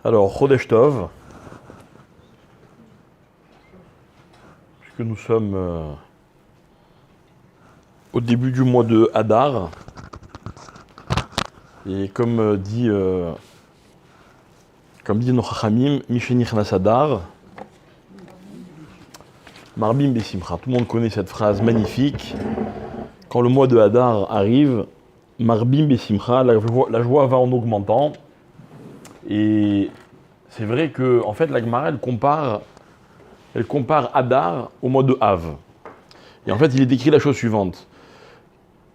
Alors, Chodesh Tov, puisque nous sommes au début du mois de Hadar, et comme dit nos Chachamim, Mishenichnas Hadar, Marbim Besimcha. Tout le monde connaît cette phrase magnifique. Quand le mois de Hadar arrive, Marbim Besimcha, la joie va en augmentant. Et c'est vrai que, en fait, la Gemara, elle compare Hadar au mois de Av. Et en fait, il est décrit la chose suivante.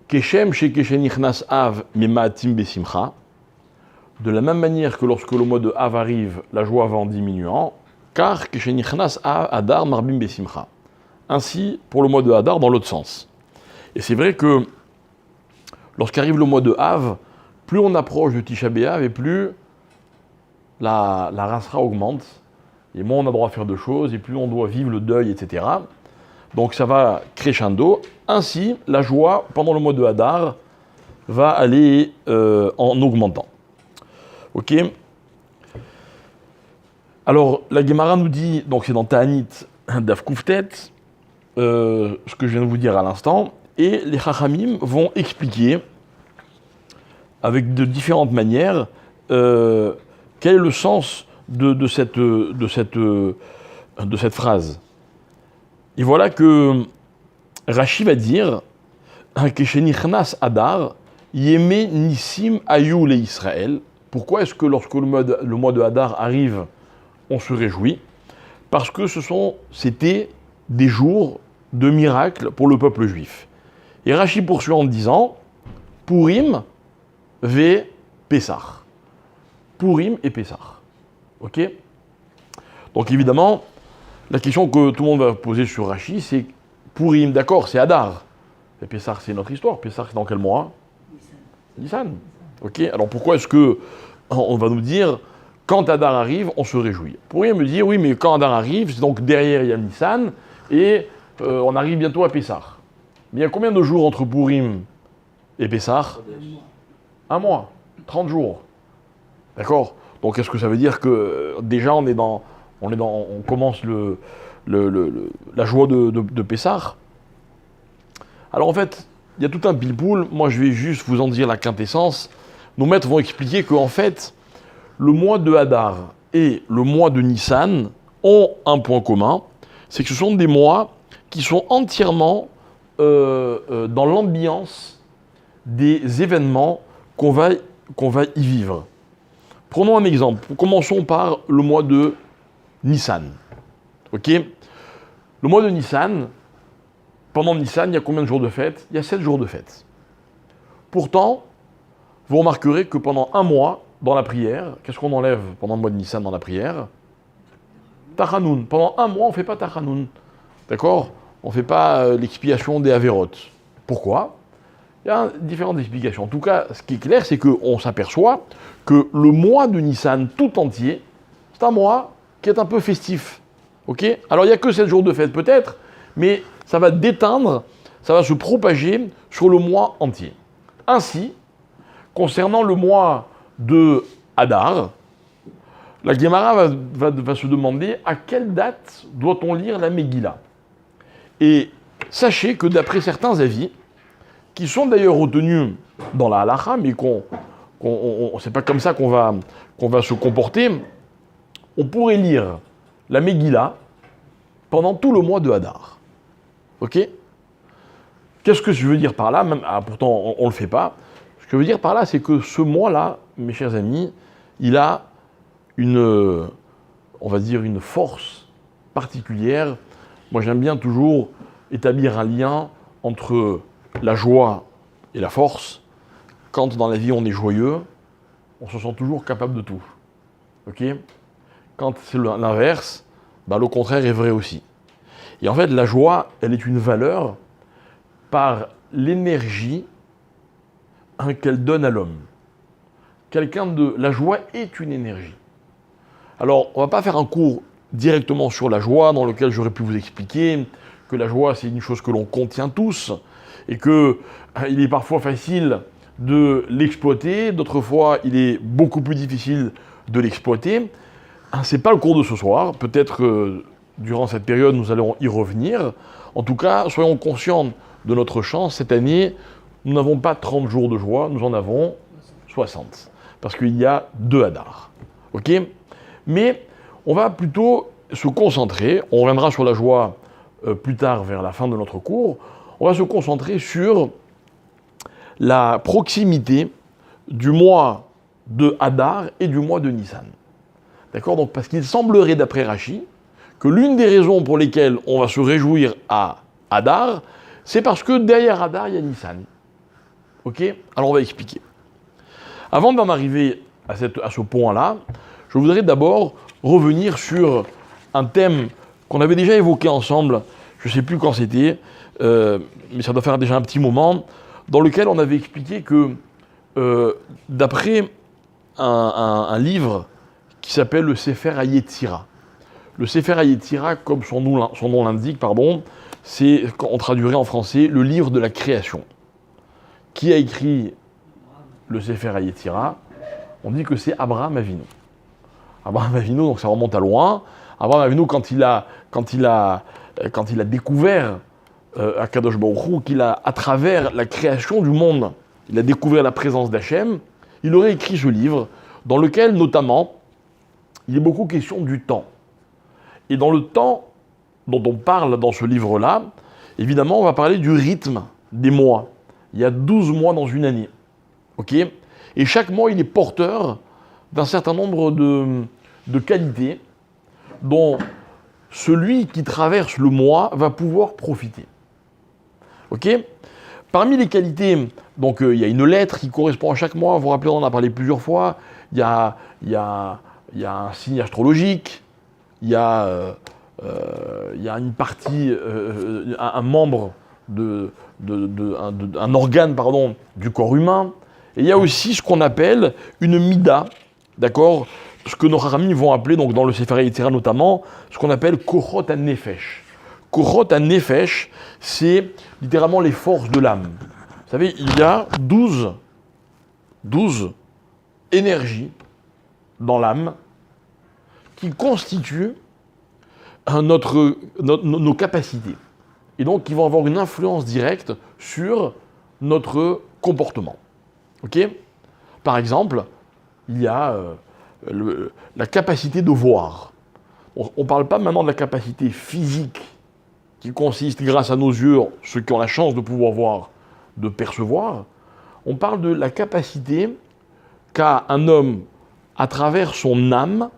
Keshem she Keshenichnas Av Memaatim Besimcha. De la même manière que lorsque le mois de Av arrive, la joie va en diminuant, car Keshenichnas Hadar Marbim Besimcha. Ainsi, pour le mois de Hadar, dans l'autre sens. Et c'est vrai que lorsqu'arrive le mois de Av, plus on approche de Tisha B'Av et plus la rasra augmente, et moins on a droit à faire de choses, et plus on doit vivre le deuil, etc. Donc ça va crescendo. Ainsi, la joie, pendant le mois de Hadar, va aller en augmentant. Ok. Alors, la Gemara nous dit, donc c'est dans Ta'anit Daf Kuftet, ce que je viens de vous dire à l'instant, et les Chachamim vont expliquer, avec de différentes manières, quel est le sens de cette phrase. Et voilà que Rashi va dire que chez Nichnas Hadar, Yeme Nissim Ayu le Israël. Pourquoi est-ce que lorsque le mois de Hadar arrive, on se réjouit? Parce que c'était des jours de miracles pour le peuple juif. Et Rashi poursuit en disant Purim ve Pessah. Purim et Pessah. Ok? Donc évidemment, la question que tout le monde va poser sur Rashi, c'est Purim, d'accord, c'est Hadar. Et Pessah, c'est notre histoire. Pessah, c'est dans quel mois? Nissan. Ok? Alors pourquoi est-ce que on va nous dire quand Hadar arrive, on se réjouit? Purim me dire oui, mais quand Hadar arrive, c'est donc derrière il y a Nissan et on arrive bientôt à Pessah. Mais il y a combien de jours entre Purim et Pessah? Un mois, 30 jours. D'accord? Donc est-ce que ça veut dire que déjà on commence la joie de Pessah? Alors en fait, il y a tout un pile-poule. Moi je vais juste vous en dire la quintessence. Nos maîtres vont expliquer qu'en fait, le mois de Hadar et le mois de Nissan ont un point commun, c'est que ce sont des mois qui sont entièrement dans l'ambiance des événements qu'on va y vivre. Prenons un exemple. Commençons par le mois de Nissan. Ok? Le mois de Nissan, pendant Nissan, il y a combien de jours de fête? Il y a 7 jours de fête. Pourtant, vous remarquerez que pendant un mois, dans la prière, qu'est-ce qu'on enlève pendant le mois de Nissan dans la prière? Tachanoun. Pendant un mois, on ne fait pas Tachanoun. D'accord? On ne fait pas l'expiation des Averot. Pourquoi? Il y a différentes explications. En tout cas, ce qui est clair, c'est qu'on s'aperçoit que le mois de Nissan tout entier, c'est un mois qui est un peu festif. Ok? Alors, il n'y a que 7 jours de fête peut-être, mais ça va déteindre, ça va se propager sur le mois entier. Ainsi, concernant le mois de Hadar, la Gemara va se demander à quelle date doit-on lire la Megillah. Et sachez que d'après certains avis, qui sont d'ailleurs retenus dans la halacha, mais c'est pas comme ça qu'on va se comporter, on pourrait lire la Megillah pendant tout le mois de Hadar. Ok? Qu'est-ce que je veux dire par là? Pourtant, on ne le fait pas. Ce que je veux dire par là, c'est que ce mois-là, mes chers amis, il a on va dire, une force particulière. Moi, j'aime bien toujours établir un lien entre la joie et la force. Quand dans la vie on est joyeux, on se sent toujours capable de tout. Ok? Quand c'est l'inverse, le contraire est vrai aussi. Et en fait, la joie, elle est une valeur par l'énergie qu'elle donne à l'homme. La joie est une énergie. Alors, on ne va pas faire un cours directement sur la joie, dans lequel j'aurais pu vous expliquer que la joie, c'est une chose que l'on contient tous, et qu'il est parfois facile de l'exploiter, d'autres fois, il est beaucoup plus difficile de l'exploiter. Ce n'est pas le cours de ce soir. Peut-être que durant cette période, nous allons y revenir. En tout cas, soyons conscients de notre chance. Cette année, nous n'avons pas 30 jours de joie, nous en avons 60. Parce qu'il y a 2 Hadar. Ok ? Mais on va plutôt se concentrer, on reviendra sur la joie plus tard vers la fin de notre cours, on va se concentrer sur la proximité du mois de Hadar et du mois de Nissan. D'accord ? Donc, parce qu'il semblerait, d'après Rashi, que l'une des raisons pour lesquelles on va se réjouir à Hadar, c'est parce que derrière Hadar, il y a Nissan. Ok ? Alors, on va expliquer. Avant d'en arriver à ce point-là, je voudrais d'abord revenir sur un thème qu'on avait déjà évoqué ensemble, je ne sais plus quand c'était, mais ça doit faire déjà un petit moment, dans lequel on avait expliqué que, d'après un livre qui s'appelle le Sefer HaYetzira, le Sefer HaYetzira, comme son nom l'indique, c'est, on traduirait en français, le livre de la création. Qui a écrit le Sefer HaYetzira ? On dit que c'est Abraham Avinu. Abraham Avinu, donc ça remonte à loin. Abraham Avinu, quand il a découvert Akadosh Baruch Hu, qu'il a, à travers la création du monde, il a découvert la présence d'Hachem, il aurait écrit ce livre, dans lequel, notamment, il est beaucoup question du temps. Et dans le temps dont on parle dans ce livre-là, évidemment, on va parler du rythme des mois. Il y a 12 mois dans une année. Ok ? Et chaque mois, il est porteur d'un certain nombre de qualités dont celui qui traverse le mois va pouvoir profiter. Ok ? Parmi les qualités, donc il y a une lettre qui correspond à chaque mois. Vous vous rappelez, on en a parlé plusieurs fois. Il y a un signe astrologique. Il y a une partie, un membre un organe, du corps humain. Et il y a aussi ce qu'on appelle une mida, d'accord ? Ce que nos haramim vont appeler, donc dans le Sefer HaYetzira notamment, ce qu'on appelle Kochot HaNefesh. Kochot HaNefesh, c'est littéralement les forces de l'âme. Vous savez, il y a 12 énergies dans l'âme qui constituent nos capacités. Et donc qui vont avoir une influence directe sur notre comportement. Ok ? Par exemple, il y a la capacité de voir. On ne parle pas maintenant de la capacité physique qui consiste, grâce à nos yeux, ceux qui ont la chance de pouvoir voir, de percevoir. On parle de la capacité qu'a un homme, à travers son âme,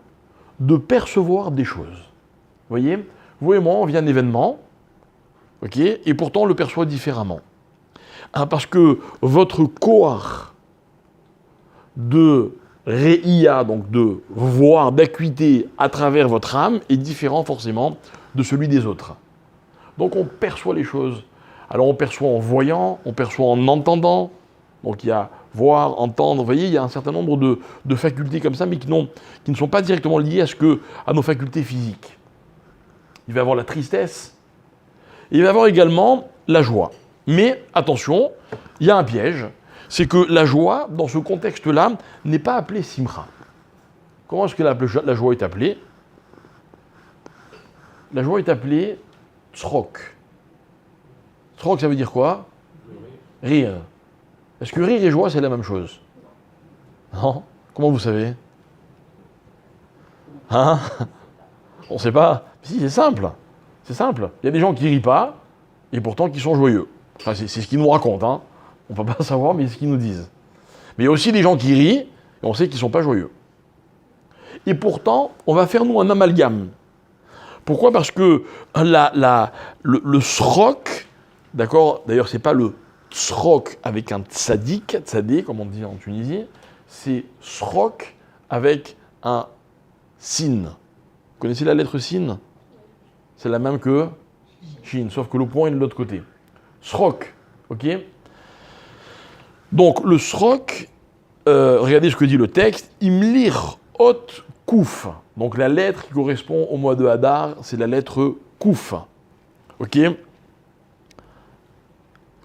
de percevoir des choses. Vous voyez ? Vous et moi, on vit un événement, ok ? Et pourtant on le perçoit différemment. Parce que votre corps de réia, donc de voir, d'acuité à travers votre âme, est différent forcément de celui des autres. Donc on perçoit les choses. Alors on perçoit en voyant, on perçoit en entendant. Donc il y a voir, entendre, vous voyez, il y a un certain nombre de facultés comme ça, mais qui ne sont pas directement liées à nos facultés physiques. Il va y avoir la tristesse, et il va y avoir également la joie. Mais attention, il y a un piège, c'est que la joie, dans ce contexte-là, n'est pas appelée simcha. Comment est-ce que la joie est appelée ? La joie est appelée tzrok. Tzrok, ça veut dire quoi ? Rire. Est-ce que rire et joie, c'est la même chose ? Non ? Comment vous savez ? Hein ? On ne sait pas. Si, c'est simple. C'est simple. Il y a des gens qui ne rient pas, et pourtant qui sont joyeux. Enfin, c'est ce qu'ils nous racontent. Hein. On ne peut pas savoir, mais c'est ce qu'ils nous disent. Mais il y a aussi des gens qui rient, et on sait qu'ils ne sont pas joyeux. Et pourtant, on va faire, nous, un amalgame. Pourquoi ? Parce que le srok, d'accord ? D'ailleurs, ce n'est pas le srok avec un tzadik, tzadé, comme on dit en Tunisie, c'est srok avec un sin. Vous connaissez la lettre sin ? C'est la même que shin, sauf que le point est de l'autre côté. Srok, ok ? Donc le srok, regardez ce que dit le texte, imlir hot kouf. Donc la lettre qui correspond au mois de Hadar, c'est la lettre kouf. Ok ?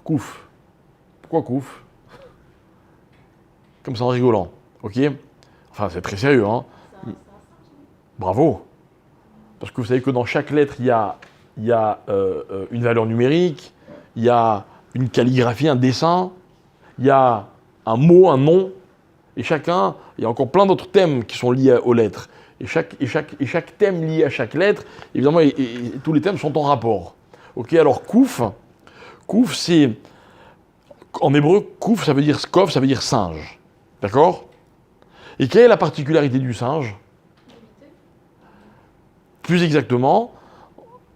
Kouf. Pourquoi kouf ? Comme ça en rigolant, ok ? Enfin c'est très sérieux, hein ? Bravo. Parce que vous savez que dans chaque lettre, il y a une valeur numérique, il y a une calligraphie, un dessin, il y a un mot, un nom, et chacun, il y a encore plein d'autres thèmes qui sont liés aux lettres. Et chaque thème lié à chaque lettre, évidemment, et tous les thèmes sont en rapport. Ok, alors kouf, c'est, en hébreu, kouf, ça veut dire skov, ça veut dire singe. D'accord? Et quelle est la particularité du singe? Plus exactement,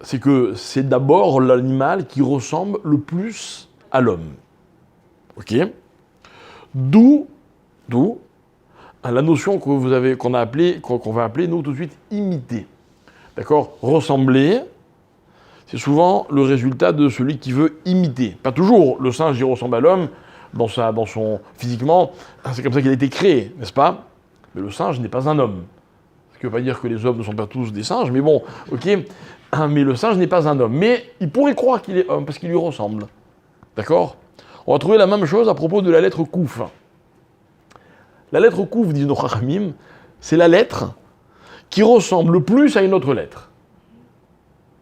c'est que c'est d'abord l'animal qui ressemble le plus à l'homme. Ok? D'où la notion qu'on va appeler, nous, tout de suite, imiter. D'accord? Ressembler, c'est souvent le résultat de celui qui veut imiter. Pas toujours, le singe, il ressemble à l'homme, physiquement, c'est comme ça qu'il a été créé, n'est-ce pas? Mais le singe n'est pas un homme. Ce qui ne veut pas dire que les hommes ne sont pas tous des singes, mais bon, ok, mais le singe n'est pas un homme. Mais il pourrait croire qu'il est homme, parce qu'il lui ressemble. D'accord? On va trouver la même chose à propos de la lettre kouf. La lettre kouf, disent nos chachamim, c'est la lettre qui ressemble le plus à une autre lettre.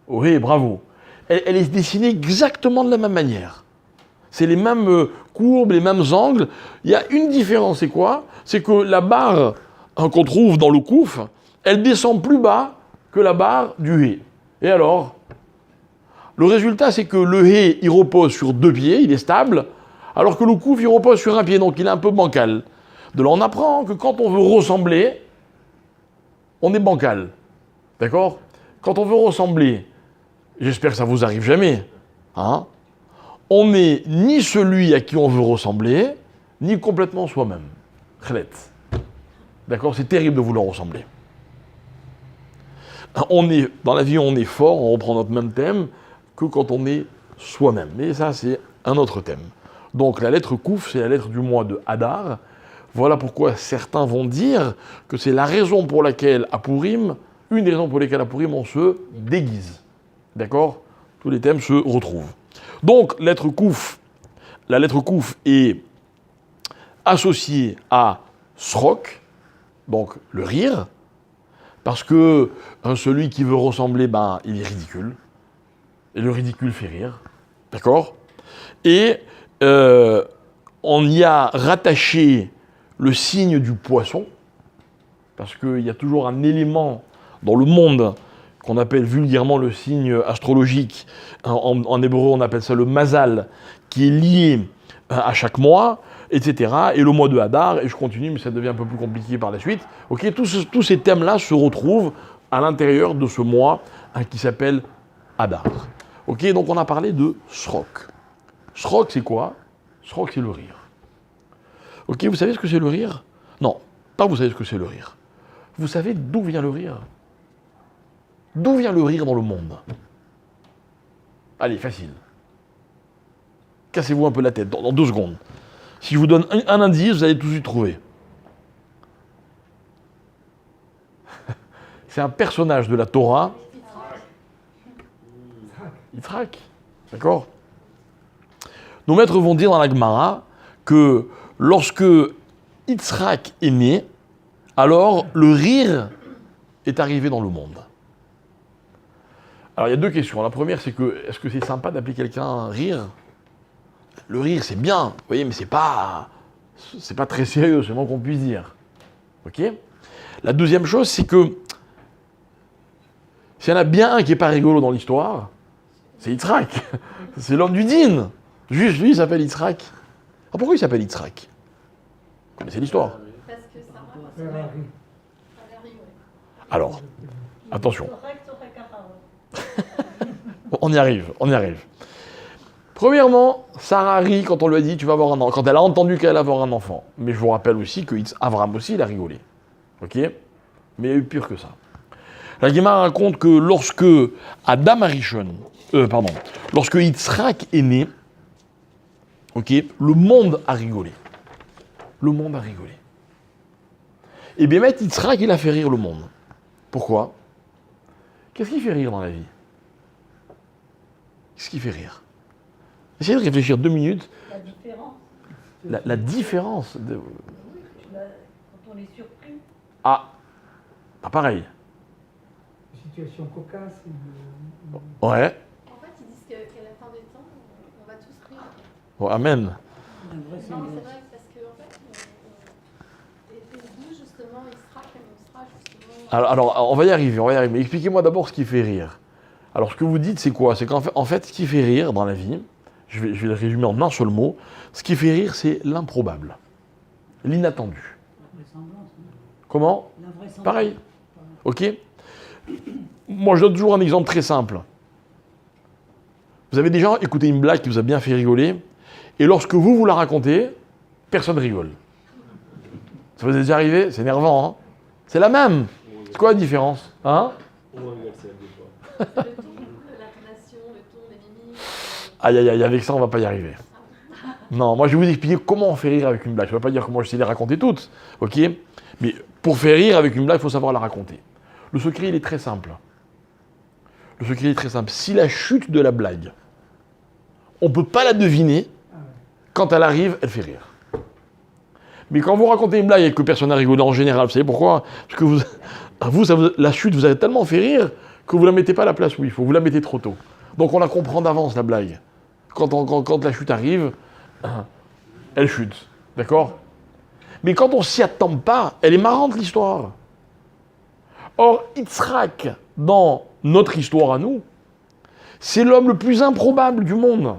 Oui, bravo. Elle est dessinée exactement de la même manière. C'est les mêmes courbes, les mêmes angles. Il y a une différence, c'est quoi? C'est que la barre qu'on trouve dans le kouf, elle descend plus bas que la barre du hé. Et alors? Le résultat, c'est que le hé, il repose sur 2 pieds, il est stable, alors que le kouf, il repose sur 1 pied, donc il est un peu bancal. De là, on apprend que quand on veut ressembler, on est bancal. D'accord? Quand on veut ressembler, j'espère que ça vous arrive jamais, hein? On n'est ni celui à qui on veut ressembler, ni complètement soi-même. Khlet. D'accord? C'est terrible de vouloir ressembler. Dans la vie, on est fort, on reprend notre même thème, que quand on est soi-même. Mais ça, c'est un autre thème. Donc la lettre kouf, c'est la lettre du mois de Hadar. Voilà pourquoi certains vont dire que c'est la raison pour laquelle à Purim, une des raisons pour lesquelles à Purim, on se déguise. D'accord? Tous les thèmes se retrouvent. Donc, la lettre kouf est associée à srok, donc le rire, parce que celui qui veut ressembler, il est ridicule. Et le ridicule fait rire. D'accord? Et on y a rattaché le signe du poisson, parce qu'il y a toujours un élément dans le monde qu'on appelle vulgairement le signe astrologique. En hébreu, on appelle ça le mazal, qui est lié à chaque mois, etc. Et le mois de Hadar, et je continue, mais ça devient un peu plus compliqué par la suite. Okay, tous ces thèmes-là se retrouvent à l'intérieur de ce mois qui s'appelle Hadar. Okay, donc on a parlé de Srok. Srok, c'est quoi? Srok, c'est le rire. Ok, vous savez ce que c'est le rire? Non, pas vous savez ce que c'est le rire. Vous savez d'où vient le rire? D'où vient le rire dans le monde? Allez, facile. Cassez-vous un peu la tête, dans 2 secondes. Si je vous donne un indice, vous allez tout de suite trouver. C'est un personnage de la Torah. Yitzhak. D'accord? Nos maîtres vont dire dans la Gemara que lorsque Yitzhak est né, alors le rire est arrivé dans le monde. Alors il y a 2 questions. La première, c'est que, est-ce que c'est sympa d'appeler quelqu'un un rire? Le rire, c'est bien, vous voyez, mais c'est pas très sérieux, c'est le moins qu'on puisse dire. Ok? La deuxième chose, c'est que s'il y en a bien un qui n'est pas rigolo dans l'histoire, c'est Yitzhak. C'est l'homme du din. Juste lui, il s'appelle Yitzhak. Ah, pourquoi il s'appelle Yitzhak? Vous connaissez l'histoire? Parce que Sarah, Alors, attention. On y arrive. Premièrement, Sarah rit quand on lui a dit tu vas avoir un enfant, quand elle a entendu qu'elle allait avoir un enfant. Mais je vous rappelle aussi que Abraham aussi, il a rigolé. Ok? Mais il y a eu pire que ça. La Gemara raconte que lorsque Adam Arishon, lorsque Yitzhak est né, ok, le monde a rigolé. Le monde a rigolé. Et bien, Yitzhak, il a fait rire le monde. Pourquoi? Qu'est-ce qui fait rire dans la vie? Qu'est-ce qui fait rire? Essayez de réfléchir 2 minutes. la différence. La différence. Quand on est surpris. Ah, pas pareil. situation cocasse. Ouais. En fait, ils disent qu'à la fin des temps, on va tous rire. Bon, amen. La Non, mais c'est vrai, parce qu'en fait, et d'où justement il sera comme on sera justement. Alors, on va y arriver, Mais expliquez-moi d'abord ce qui fait rire. Alors, ce que vous dites, c'est quoi? C'est qu'en fait, ce qui fait rire dans la vie, je vais le résumer en un seul mot, ce qui fait rire, c'est l'improbable, l'inattendu. La vraisemblance. Comment? La vraisemblance. Pareil. Ok? Moi, je donne toujours un exemple très simple. Vous avez déjà écouté une blague qui vous a bien fait rigoler, et lorsque vous la racontez, personne rigole. Ça vous est déjà arrivé? C'est énervant, hein? C'est la même. C'est quoi la différence? Hein? Le ton, l'intonation, le ton, les mimiques. Aïe, aïe, aïe, avec ça, on va pas y arriver. Non, moi, je vais vous expliquer comment on fait rire avec une blague. Je ne vais pas dire comment j'essaie de les raconter toutes, ok? Mais pour faire rire avec une blague, il faut savoir la raconter. Le secret, il est très simple. Le secret est très simple. Si la chute de la blague, on ne peut pas la deviner, quand elle arrive, elle fait rire. Mais quand vous racontez une blague et que personne n'a rigolé en général, vous savez pourquoi? Parce que la chute vous a tellement fait rire que vous ne la mettez pas à la place où il faut, vous la mettez trop tôt. Donc on la comprend d'avance, la blague. Quand la chute arrive, elle chute. D'accord? Mais quand on s'y attend pas, elle est marrante l'histoire. Or, Yitzhak, dans notre histoire à nous, c'est l'homme le plus improbable du monde.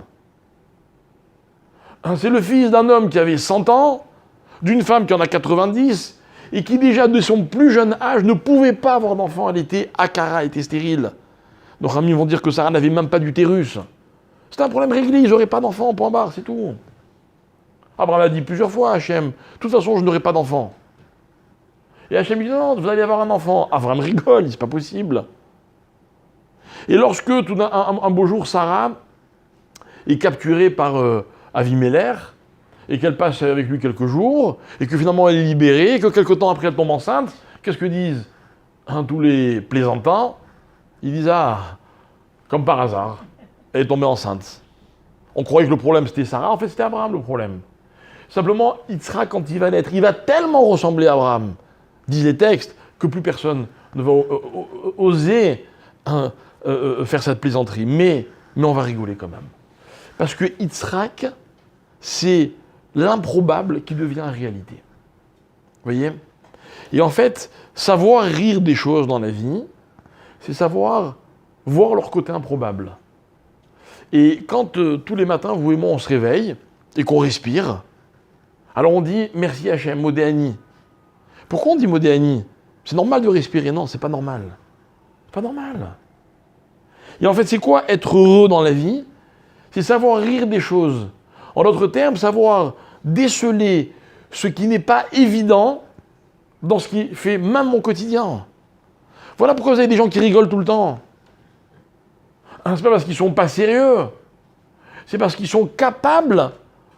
C'est le fils d'un homme qui avait 100 ans, d'une femme qui en a 90, et qui déjà de son plus jeune âge ne pouvait pas avoir d'enfant. Elle était akara, elle était stérile. Nos amis vont dire que Sarah n'avait même pas d'utérus. C'est un problème réglé, ils n'auraient pas d'enfant, point barre, c'est tout. Abraham a dit plusieurs fois à Hachem, de toute façon je n'aurai pas d'enfant. Et Hachem dit non, vous allez avoir un enfant. Abraham rigole, c'est pas possible. Et lorsque tout un beau jour Sarah est capturée par Avimelech, et qu'elle passe avec lui quelques jours, et que finalement elle est libérée, et que quelques temps après elle tombe enceinte, qu'est-ce que disent tous les plaisantins? Ils disent ah, comme par hasard, elle est tombée enceinte. On croyait que le problème c'était Sarah, en fait c'était Abraham le problème. Simplement, Yitzhak, quand il va naître, il va tellement ressembler à Abraham, disent les textes, que plus personne ne va oser faire cette plaisanterie. Mais on va rigoler quand même. Parce que Yitzhak, c'est l'improbable qui devient réalité. Vous voyez? Et en fait, savoir rire des choses dans la vie, c'est savoir voir leur côté improbable. Et quand tous les matins, vous et moi, on se réveille et qu'on respire, alors on dit merci Hachem, Modéani. Pourquoi on dit Modéani? C'est normal de respirer? Non, c'est pas normal. C'est pas normal. Et en fait, c'est quoi être heureux dans la vie? C'est savoir rire des choses. En d'autres termes, savoir déceler ce qui n'est pas évident dans ce qui fait même mon quotidien. Voilà pourquoi vous avez des gens qui rigolent tout le temps. C'est pas parce qu'ils sont pas sérieux. C'est parce qu'ils sont capables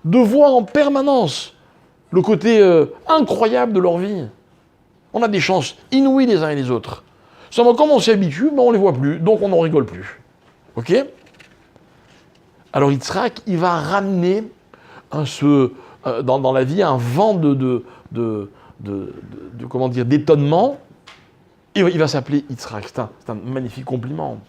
de voir en permanence le côté incroyable de leur vie. On a des chances inouïes les uns et les autres. Seulement, comme on s'y habitue, on ne les voit plus, donc on n'en rigole plus. Ok? Alors Yitzhak, il va ramener dans la vie un vent comment dire, d'étonnement, et il va s'appeler Yitzhak. C'est un magnifique compliment.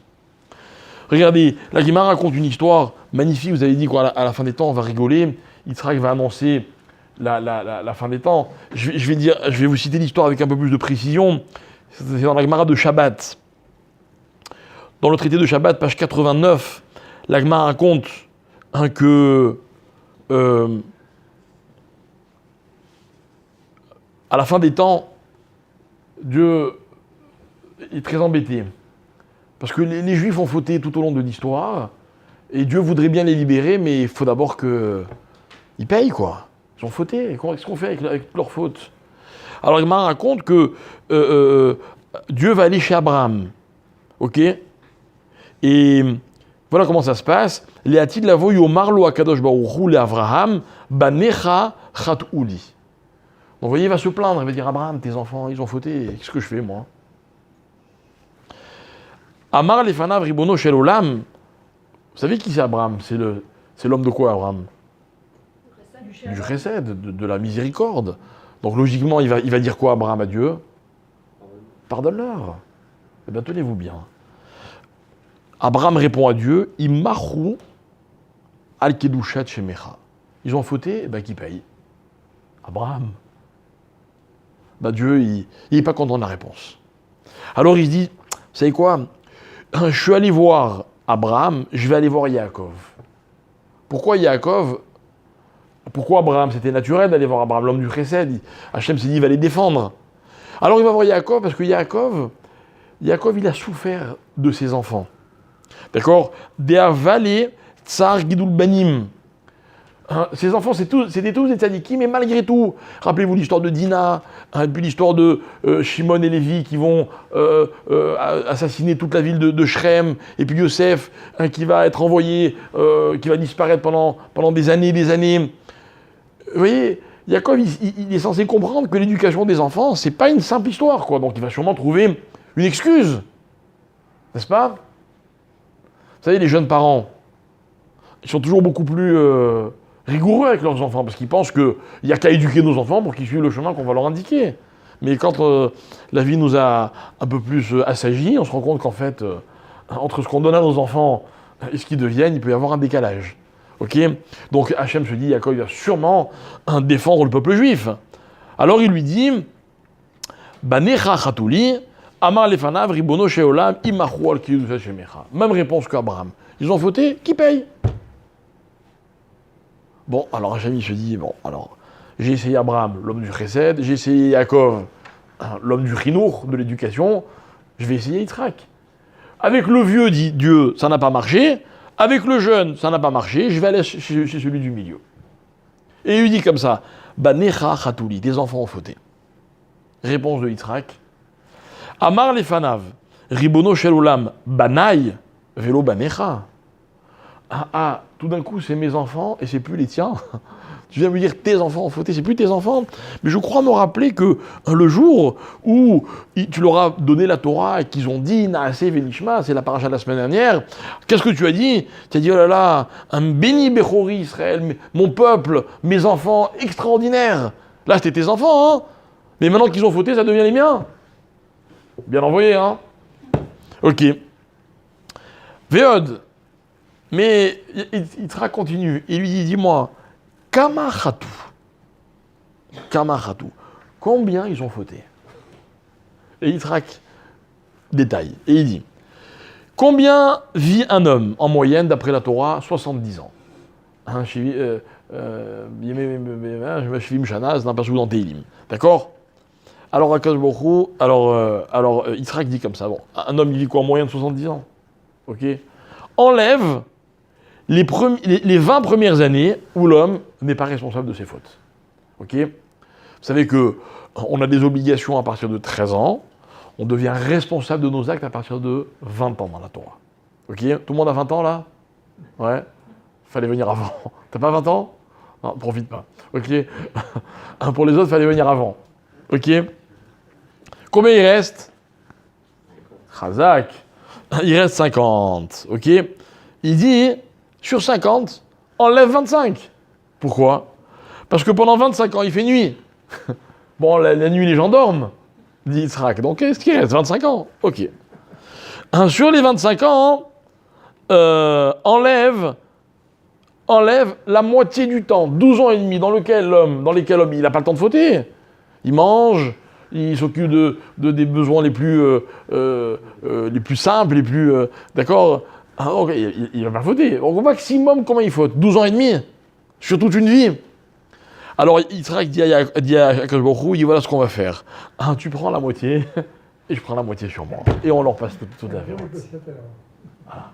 Regardez, la Guimara raconte une histoire magnifique. Vous avez dit qu'à la fin des temps, on va rigoler. Yitzhak va annoncer la fin des temps. Je vais vous citer l'histoire avec un peu plus de précision. C'est dans la Guimara de Shabbat. Dans le traité de Shabbat, page 89, la Guimara raconte que à la fin des temps, Dieu est très embêté. Parce que les Juifs ont fauté tout au long de l'histoire, et Dieu voudrait bien les libérer, mais il faut d'abord qu'ils payent, quoi. Ils ont fauté. Qu'est-ce qu'on fait avec leurs fautes? Alors, il m'a raconte que Dieu va aller chez Abraham. Ok? Et voilà comment ça se passe. Léatid la voyo marlo akadosh baruch hu le Avraham banecha chat'uli. Donc, vous voyez, il va se plaindre. Il va dire Abraham, tes enfants, ils ont fauté. Qu'est-ce que je fais, moi? Amar lefanav ribono shel olam. Vous savez qui c'est Abraham? C'est l'homme de quoi, Abraham? Du chesed, de la miséricorde. Donc logiquement, il va dire quoi Abraham à Dieu? Pardonne-leur. Eh bien, tenez-vous bien. Abraham répond à Dieu, Imachu al-kedushat shemecha. Ils ont fauté, eh ben, qui paye? Abraham. Ben, Dieu, il n'est pas content de la réponse. Alors il se dit, vous savez quoi? Je suis allé voir Abraham, je vais aller voir Yaakov. Pourquoi Yaakov? Pourquoi Abraham? C'était naturel d'aller voir Abraham, l'homme du Chesed. Hachem s'est dit, il va les défendre. Alors il va voir Yaakov, parce que Yaakov, il a souffert de ses enfants. D'accord? De'avale tsar gidul banim. Ces enfants, c'était tous des tzadikim, mais malgré tout, rappelez-vous l'histoire de Dina, et puis l'histoire de Shimon et Lévi qui vont assassiner toute la ville de Shrem, et puis Yosef qui va être envoyé, qui va disparaître pendant des années et des années. Vous voyez, Yaakov, il est censé comprendre que l'éducation des enfants, c'est pas une simple histoire, quoi. Donc il va sûrement trouver une excuse, n'est-ce pas? Vous savez, les jeunes parents, ils sont toujours beaucoup plus rigoureux avec leurs enfants, parce qu'ils pensent qu'il n'y a qu'à éduquer nos enfants pour qu'ils suivent le chemin qu'on va leur indiquer. Mais quand la vie nous a un peu plus assagis, on se rend compte qu'en fait, entre ce qu'on donne à nos enfants et ce qu'ils deviennent, il peut y avoir un décalage. Ok? Donc Hachem se dit, Yaakov va sûrement défendre le peuple juif. Alors il lui dit, Banecha chatuli, Amar lefanav ribono sheolam imachu al kidushat shemecha. Même réponse qu'Abraham. Ils ont fauté, qui paye? Bon, alors Hachem se dit, bon, alors, j'ai essayé Abraham, l'homme du Chesed, j'ai essayé Yaakov, l'homme du Chinour, de l'éducation, je vais essayer Yitzhak. Avec le vieux, dit Dieu, ça n'a pas marché, avec le jeune, ça n'a pas marché, je vais aller chez celui du milieu. Et il lui dit comme ça, Banecha chatuli, tes enfants ont fauté. Réponse de Yitzhak, Amar lefanav, ribono shel olam, banai, velo banecha. Tout d'un coup, c'est mes enfants et c'est plus les tiens. Tu viens me dire tes enfants ont fauté, c'est plus tes enfants. Mais je crois me rappeler que le jour où tu leur as donné la Torah et qu'ils ont dit Naase Venishma, c'est la paracha de la semaine dernière, qu'est-ce que tu as dit? Tu as dit, oh là là, un béni Bechori Israël, mon peuple, mes enfants extraordinaires. Là, c'était tes enfants, hein. Mais maintenant qu'ils ont fauté, ça devient les miens. Bien envoyé, hein. Ok. Véod. Mais Yitzhak continue. Il lui dit, dis-moi, Kama Chatou, combien ils ont fauté? Et Yitzhak détaille. Et il dit, combien vit un homme en moyenne, d'après la Torah, 70 ans? D'accord? Alors, Yitzhak dit comme ça, bon, un homme il vit quoi en moyenne 70 ans? Ok? Enlève les 20 premières années où l'homme n'est pas responsable de ses fautes. Ok? Vous savez qu'on a des obligations à partir de 13 ans, on devient responsable de nos actes à partir de 20 ans dans la Torah. Ok? Tout le monde a 20 ans là? Ouais? Fallait venir avant. T'as pas 20 ans? Non, profite pas. Ok? Pour les autres, fallait venir avant. Ok? Combien il reste? Chazak. Il reste 50. Ok? Il dit, sur 50, enlève 25. Pourquoi? Parce que pendant 25 ans, il fait nuit. Bon, la nuit, les gens dorment, dit Yitzhak. Donc, qu'est-ce qu'il reste? 25 ans. Ok. Sur les 25 ans, enlève la moitié du temps, 12 ans et demi, dans lesquels l'homme, il n'a pas le temps de fauter. Il mange, il s'occupe des besoins les plus simples, les plus... d'accord? Donc, il va pas fauter. Donc, au maximum, comment il faute? 12 ans et demi, sur toute une vie. Alors, Yitzhak dit à Akadosh Baruch Hu, il dit, voilà ce qu'on va faire. Tu prends la moitié, et je prends la moitié sur moi. Et on leur passe toute la verroute. Voilà.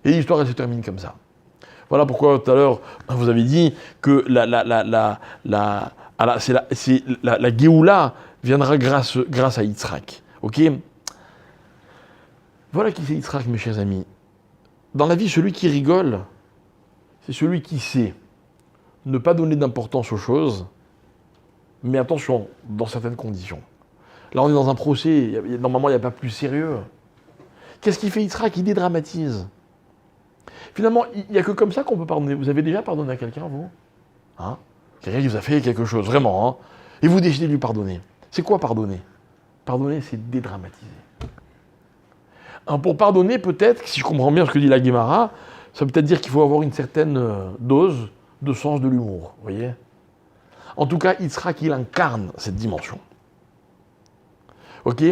Et l'histoire, elle se termine comme ça. Voilà pourquoi, tout à l'heure, vous avez dit que la Géoula viendra grâce à Yitzhak. Ok? Voilà qui c'est Yitzhak, mes chers amis. Dans la vie, celui qui rigole, c'est celui qui sait ne pas donner d'importance aux choses, mais attention, dans certaines conditions. Là, on est dans un procès, normalement, il n'y a pas plus sérieux. Qu'est-ce qu'il fait Yitzhak? Il dédramatise. Finalement, il n'y a que comme ça qu'on peut pardonner. Vous avez déjà pardonné à quelqu'un, vous? Hein? Quelqu'un qui vous a fait quelque chose, vraiment, hein? Et vous décidez de lui pardonner. C'est quoi pardonner? Pardonner, c'est dédramatiser. Pour pardonner, peut-être, si je comprends bien ce que dit la Guémara, ça veut peut-être dire qu'il faut avoir une certaine dose de sens de l'humour, vous voyez. En tout cas, Yitzhak, il incarne cette dimension. Ok ?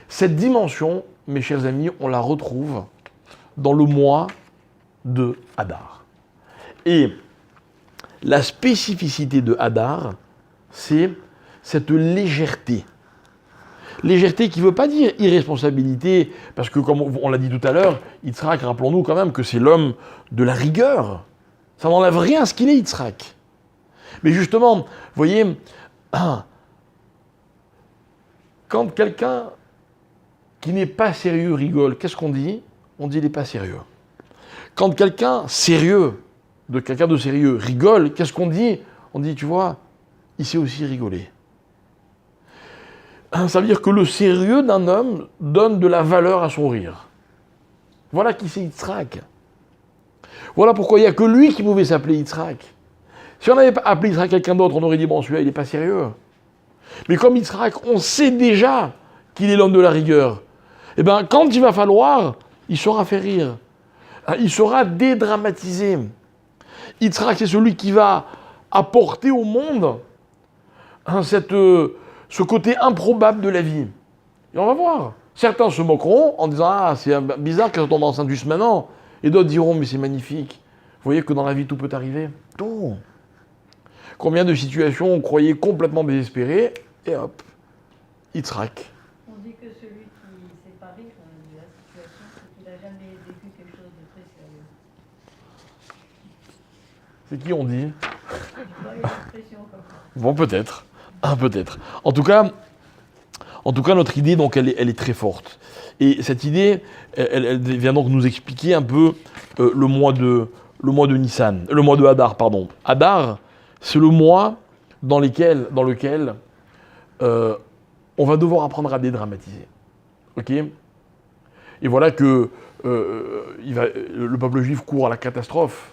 Cette dimension, mes chers amis, on la retrouve dans le mois de Hadar. Et la spécificité de Hadar, c'est cette légèreté. Légèreté qui ne veut pas dire irresponsabilité, parce que comme on l'a dit tout à l'heure, Yitzhak, rappelons-nous quand même que c'est l'homme de la rigueur. Ça n'enlève rien à ce qu'il est, Yitzhak. Mais justement, vous voyez, quand quelqu'un qui n'est pas sérieux rigole, qu'est-ce qu'on dit ? On dit il n'est pas sérieux. Quand quelqu'un sérieux, quelqu'un de sérieux rigole, qu'est-ce qu'on dit ? On dit, tu vois, il sait aussi rigoler. Ça veut dire que le sérieux d'un homme donne de la valeur à son rire. Voilà qui c'est Yitzhak. Voilà pourquoi il n'y a que lui qui pouvait s'appeler Yitzhak. Si on n'avait pas appelé Yitzhak quelqu'un d'autre, on aurait dit, bon, celui-là, il n'est pas sérieux. Mais comme Yitzhak, on sait déjà qu'il est l'homme de la rigueur. Eh bien, quand il va falloir, il saura faire rire. Il saura dédramatiser. Yitzhak, c'est celui qui va apporter au monde ce côté improbable de la vie. Et on va voir. Certains se moqueront en disant « Ah, c'est bizarre qu'elle tombe enceinte juste maintenant ». Et d'autres diront « Mais c'est magnifique. Vous voyez que dans la vie, tout peut arriver. » Tout. Combien de situations on croyait complètement désespérées, et hop, Yitzhak. On dit que celui qui sait pas rire de la situation, c'est qu'il n'a jamais vécu quelque chose de très sérieux. C'est qui on dit ? Je vois une expression comme ça. Bon, peut-être. Peut-être. En tout cas, notre idée, donc, elle est très forte. Et cette idée, elle vient donc nous expliquer un peu le mois de Nissan, le mois de Hadar, pardon. Hadar, c'est le mois dans lequel on va devoir apprendre à dédramatiser. Ok ? Et voilà que le peuple juif court à la catastrophe.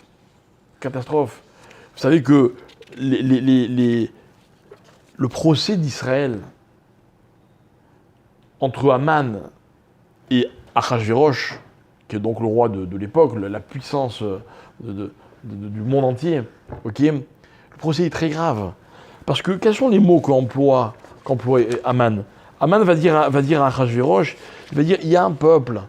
Catastrophe. Vous savez que le procès d'Israël entre Haman et Achashverosh, qui est donc le roi de l'époque, la puissance du monde entier, ok, le procès est très grave. Parce que quels sont les mots qu'emploie Haman ? Haman va dire à Achashverosh, il va dire, il y a un peuple,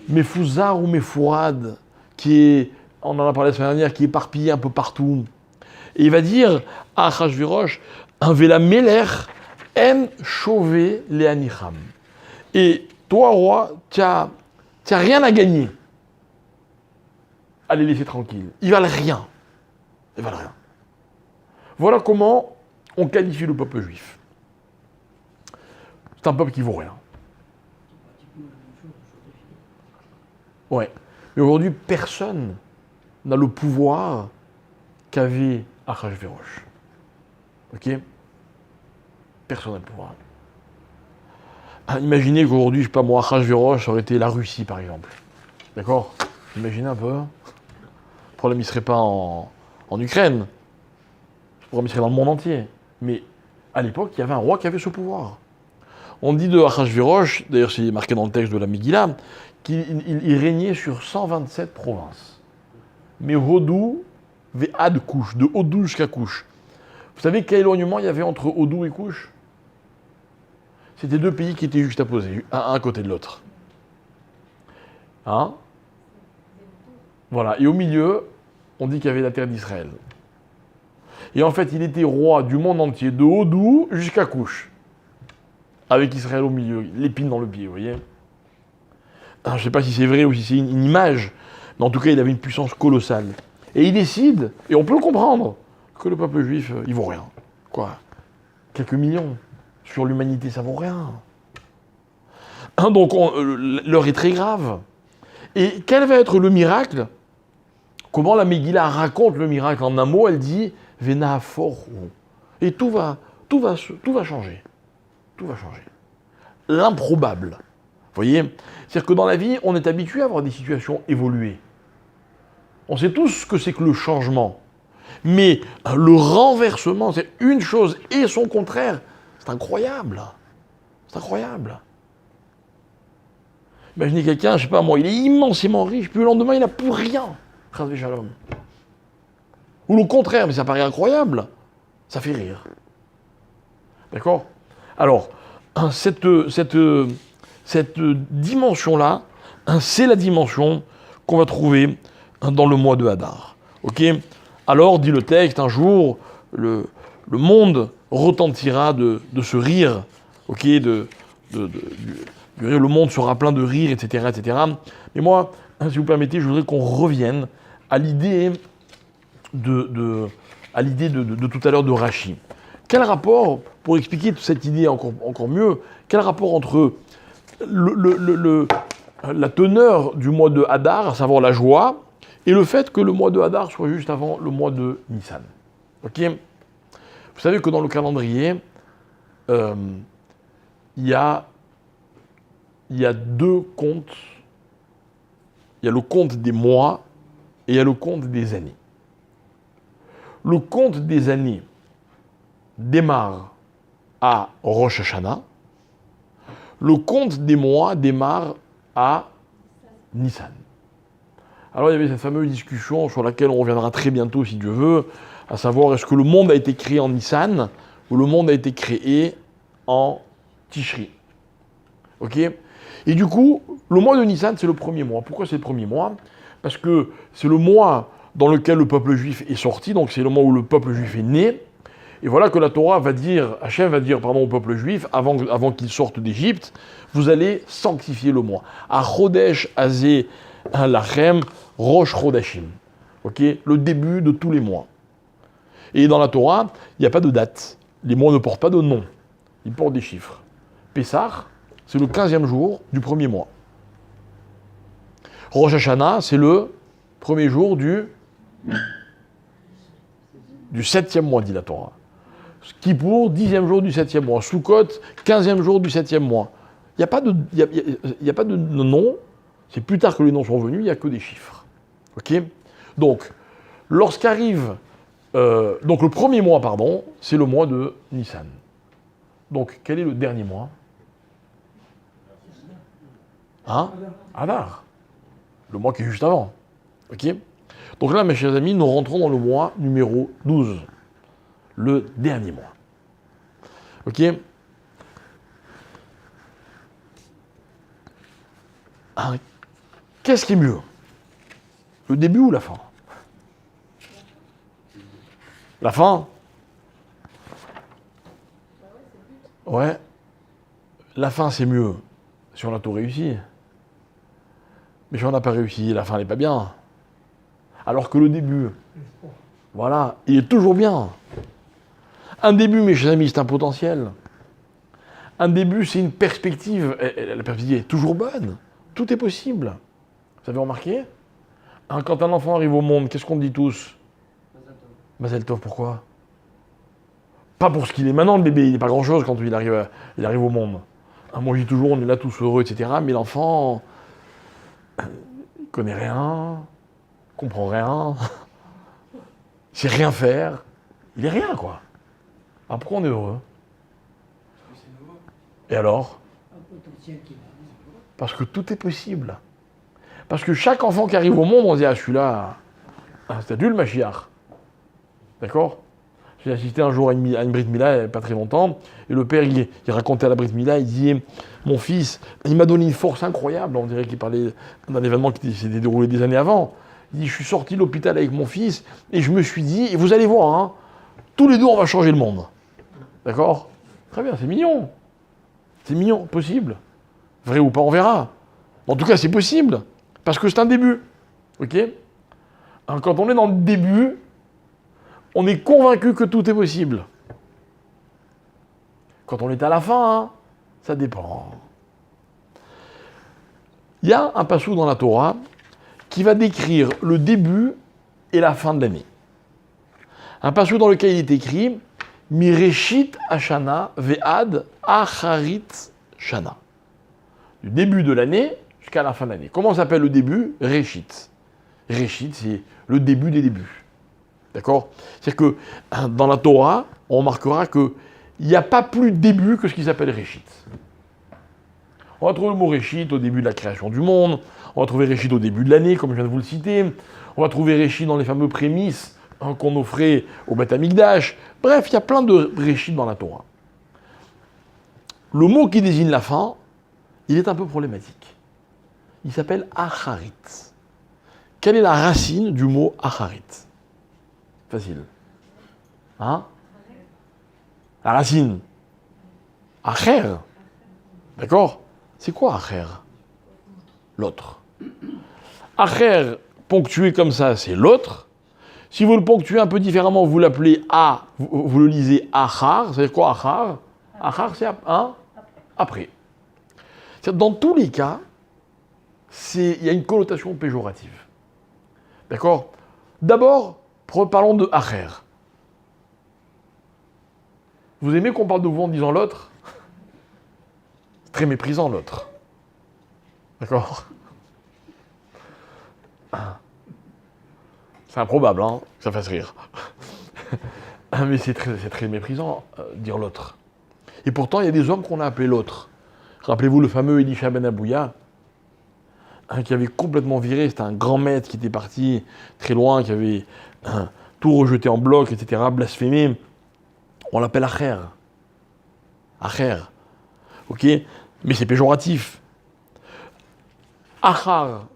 Mefouzar ou Mefourad, qui est, on en a parlé la semaine dernière, qui est éparpillé un peu partout. Et il va dire à Achashverosh, Vela Meler en chauvé les anicham. Et toi, roi, tu n'as rien à gagner à les laisser tranquilles. Ils valent rien. Ils valent rien. Voilà comment on qualifie le peuple juif. C'est un peuple qui vaut rien. Ouais. Mais aujourd'hui, personne n'a le pouvoir qu'avait Achashverosh. Ok ? Personne n'a le pouvoir. Imaginez qu'aujourd'hui, je sais pas moi, Achashverosh aurait été la Russie, par exemple. D'accord ? Imaginez un peu. Le problème, il ne serait pas en Ukraine. Le problème, il serait dans le monde entier. Mais à l'époque, il y avait un roi qui avait ce pouvoir. On dit de Achashverosh, d'ailleurs c'est marqué dans le texte de la Megillah, qu'il régnait sur 127 provinces. Mais Hodou, Ve'ad Kush, de Hodou jusqu'à Kush. Vous savez quel éloignement il y avait entre Hodou et Kush ? C'était deux pays qui étaient juxtaposés, un à côté de l'autre. Hein ? Voilà. Et au milieu, on dit qu'il y avait la terre d'Israël. Et en fait, il était roi du monde entier, de Hodou jusqu'à Kush. Avec Israël au milieu, l'épine dans le pied, vous voyez ? Je ne sais pas si c'est vrai ou si c'est une image, mais en tout cas, il avait une puissance colossale. Et il décide, et on peut le comprendre, que le peuple juif, il vaut rien. Quoi ? Quelques millions. Sur l'humanité, ça vaut rien. Donc, l'heure est très grave. Et quel va être le miracle ? Comment la Megillah raconte le miracle en un mot ? Elle dit « Vena forhu ». Et tout va changer. Tout va changer. L'improbable. Vous voyez ? C'est-à-dire que dans la vie, on est habitué à avoir des situations évoluées. On sait tous ce que c'est que le changement. Mais le renversement, c'est une chose et son contraire. C'est incroyable. C'est incroyable. Imaginez quelqu'un, je sais pas moi, il est immensément riche, puis le lendemain, il n'a plus rien. Chas v'shalom. Ou le contraire, mais ça paraît incroyable. Ça fait rire. D'accord? Alors, cette dimension-là, c'est la dimension qu'on va trouver dans le mois de Hadar. Ok? Alors, dit le texte, un jour, le monde retentira de ce rire. Ok? Le monde sera plein de rire, etc., etc. Mais moi, si vous permettez, je voudrais qu'on revienne à l'idée de tout à l'heure de Rachi. Quel rapport, pour expliquer cette idée encore mieux, quel rapport entre la teneur du mois de Hadar, à savoir la joie, et le fait que le mois de Hadar soit juste avant le mois de Nissan. Ok? Vous savez que dans le calendrier, il y a deux comptes. Il y a le compte des mois et il y a le compte des années. Le compte des années démarre à Rosh Hashanah. Le compte des mois démarre à Nissan. Alors il y avait cette fameuse discussion sur laquelle on reviendra très bientôt si Dieu veut, à savoir est-ce que le monde a été créé en Nissan ou le monde a été créé en Tishri. Ok? Et du coup, le mois de Nissan, c'est le premier mois. Pourquoi c'est le premier mois? Parce que c'est le mois dans lequel le peuple juif est sorti, donc c'est le mois où le peuple juif est né. Et voilà que la Torah va dire, Hachem va dire au peuple juif, avant qu'il sorte d'Égypte, vous allez sanctifier le mois. À Chodesh Azeh Lachem Rosh Chodashim. Ok? Le début de tous les mois. Et dans la Torah, il n'y a pas de date. Les mois ne portent pas de nom. Ils portent des chiffres. Pessah, c'est le 15e jour du premier mois. Rosh Hashanah, c'est le premier jour du 7e mois, dit la Torah. Kippour, 10e jour du 7e mois. Sukkot, 15e jour du 7e mois. Il n'y a pas de nom. C'est plus tard que les noms sont venus, il n'y a que des chiffres. Ok? Donc, lorsqu'arrive... donc le premier mois, pardon, c'est le mois de Nissan. Donc, quel est le dernier mois? Hein? Hadar. Le mois qui est juste avant. Ok? Donc là, mes chers amis, nous rentrons dans le mois numéro 12. Le dernier mois. Ok? Ah, qu'est-ce qui est mieux? Le début ou la fin? La fin? Ouais. La fin, c'est mieux si on a tout réussi. Mais si on n'a pas réussi, la fin n'est pas bien. Alors que le début, voilà, il est toujours bien. Un début, mes chers amis, c'est un potentiel. Un début, c'est une perspective. La perspective est toujours bonne. Tout est possible. Vous avez remarqué? Quand un enfant arrive au monde, qu'est-ce qu'on dit tous? Mazel Tov, pourquoi? Pas pour ce qu'il est maintenant, le bébé, il n'est pas grand-chose quand il arrive au monde. Moi, je dis toujours, on est là tous heureux, etc. Mais l'enfant, il connaît rien, comprend rien, il sait rien faire. Il est rien, quoi. Alors pourquoi on est heureux? Et alors? Parce que tout est possible. Parce que chaque enfant qui arrive au monde, on se dit, ah, celui-là, c'est adulte, Mashiach. D'accord? J'ai assisté un jour à une Brit Mila, il n'y a pas très longtemps, et le père, il racontait à la Brit Mila, il disait, mon fils, il m'a donné une force incroyable, on dirait qu'il parlait d'un événement qui s'était déroulé des années avant. Il dit, je suis sorti de l'hôpital avec mon fils, et je me suis dit, et vous allez voir, hein, tous les deux, on va changer le monde. D'accord? Très bien, c'est mignon. C'est mignon, possible. Vrai ou pas, on verra. En tout cas, c'est possible, parce que c'est un début. Ok? Alors, quand on est dans le début, on est convaincu que tout est possible. Quand on est à la fin, hein, ça dépend. Il y a un passage dans la Torah qui va décrire le début et la fin de l'année. Un passage dans lequel il est écrit Mireshit Hashana ve'ad Acharit Shana. Du début de l'année jusqu'à la fin de l'année. Comment s'appelle le début? Réchit. Réchit, c'est le début des débuts. D'accord? C'est-à-dire que dans la Torah, on remarquera qu'il n'y a pas plus début que ce qui s'appelle Réchit. On va trouver le mot Réchit au début de la création du monde, on va trouver Réchit au début de l'année, comme je viens de vous le citer, on va trouver Réchit dans les fameux prémices qu'on offrait au Beth Amikdash. Bref, il y a plein de Réchit dans la Torah. Le mot qui désigne la fin, il est un peu problématique. Il s'appelle Acharit. Quelle est la racine du mot Acharit? Facile. Hein? La racine. Acher. D'accord? C'est quoi Acher? L'autre. Acher, ponctué comme ça, c'est l'autre. Si vous le ponctuez un peu différemment, vous l'appelez A, vous le lisez Achar. C'est quoi Achar? Achar, c'est un après. Dans tous les cas, il y a une connotation péjorative. D'accord? D'abord, parlons de Acher. Vous aimez qu'on parle de vous en disant l'autre? C'est très méprisant, l'autre. D'accord? C'est improbable, hein, que ça fasse rire. Mais c'est très méprisant, dire l'autre. Et pourtant, il y a des hommes qu'on a appelés l'autre. Rappelez-vous le fameux Elisha ben Abouya, qui avait complètement viré, c'était un grand maître qui était parti très loin, qui avait tout rejeté en bloc, etc., blasphémé. On l'appelle Acher. Acher. Ok? Mais c'est péjoratif. Achar,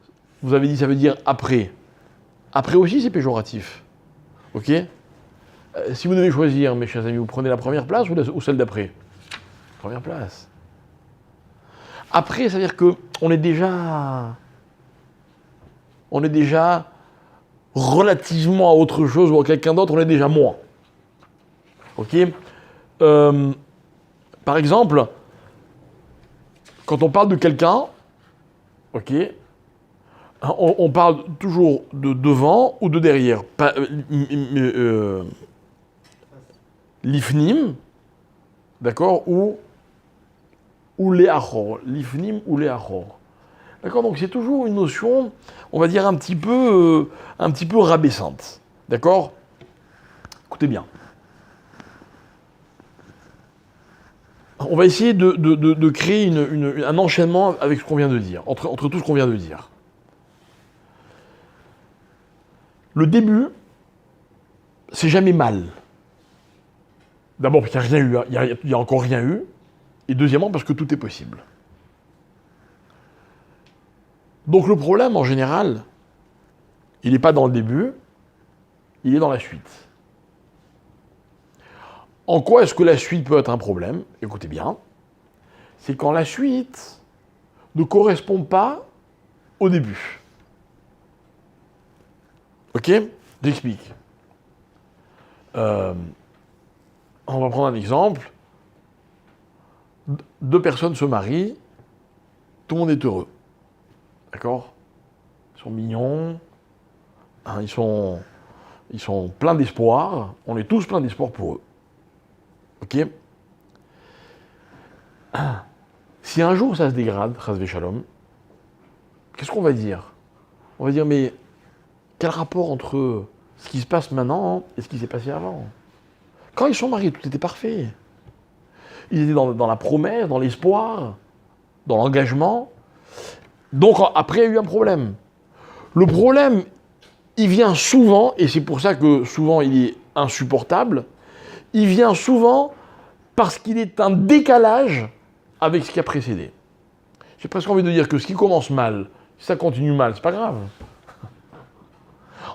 vous avez dit, ça veut dire après. Après aussi, c'est péjoratif. Ok? Si vous devez choisir, mes chers amis, vous prenez la première place ou celle d'après? Première place. Après, ça veut dire qu'on est déjà relativement à autre chose ou à quelqu'un d'autre, on est déjà moins. Ok? Par exemple, quand on parle de quelqu'un, ok, on parle toujours de devant ou de derrière. L'ifnim, d'accord, ou les achor. L'ifnim ou les achor. D'accord, donc c'est toujours une notion, on va dire un petit peu rabaissante. D'accord? Écoutez bien. On va essayer de créer un enchaînement avec ce qu'on vient de dire, entre tout ce qu'on vient de dire. Le début, c'est jamais mal. D'abord parce qu'il n'y a rien eu, il n'y a encore rien eu, et deuxièmement parce que tout est possible. Donc le problème, en général, il n'est pas dans le début, il est dans la suite. En quoi est-ce que la suite peut être un problème? Écoutez bien. C'est quand la suite ne correspond pas au début. Ok? J'explique. On va prendre un exemple. Deux personnes se marient, tout le monde est heureux. D'accord? Ils sont mignons, hein, ils sont pleins d'espoir, on est tous pleins d'espoir pour eux. Ok? Si un jour ça se dégrade, chas v'shalom, qu'est-ce qu'on va dire? On va dire, mais quel rapport entre ce qui se passe maintenant et ce qui s'est passé avant? Quand ils sont mariés, tout était parfait. Ils étaient dans la promesse, dans l'espoir, dans l'engagement. Donc après, il y a eu un problème. Le problème, il vient souvent, et c'est pour ça que souvent il est insupportable, il vient souvent parce qu'il est un décalage avec ce qui a précédé. J'ai presque envie de dire que ce qui commence mal, si ça continue mal, c'est pas grave.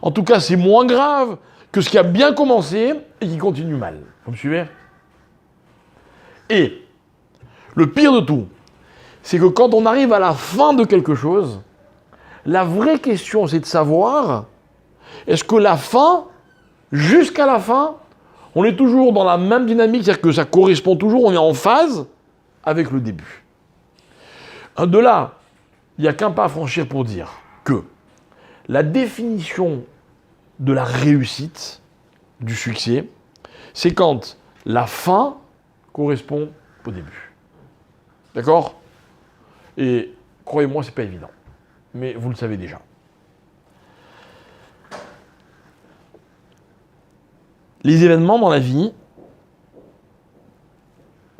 En tout cas, c'est moins grave que ce qui a bien commencé et qui continue mal. Vous me suivez? Et le pire de tout, c'est que quand on arrive à la fin de quelque chose, la vraie question, c'est de savoir, est-ce que la fin, jusqu'à la fin, on est toujours dans la même dynamique, c'est-à-dire que ça correspond toujours, on est en phase avec le début. De là, il n'y a qu'un pas à franchir pour dire que la définition de la réussite, du succès, c'est quand la fin correspond au début. D'accord? Et croyez-moi, c'est pas évident. Mais vous le savez déjà. Les événements dans la vie,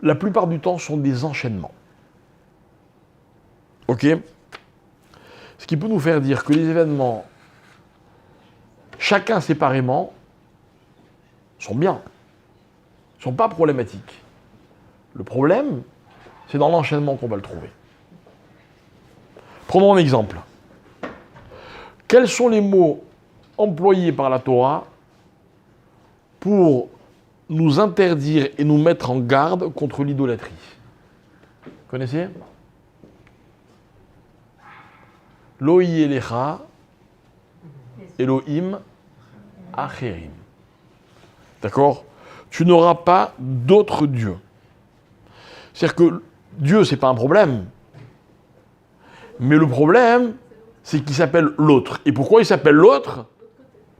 la plupart du temps, sont des enchaînements. Ok? Ce qui peut nous faire dire que les événements, chacun séparément, sont bien, ne sont pas problématiques. Le problème, c'est dans l'enchaînement qu'on va le trouver. Prenons un exemple. Quels sont les mots employés par la Torah pour nous interdire et nous mettre en garde contre l'idolâtrie? Vous connaissez? Lo yelecha Elohim acherim. D'accord? Tu n'auras pas d'autre Dieu. C'est-à-dire que Dieu, c'est pas un problème. Mais le problème, c'est qu'il s'appelle l'autre. Et pourquoi il s'appelle l'autre?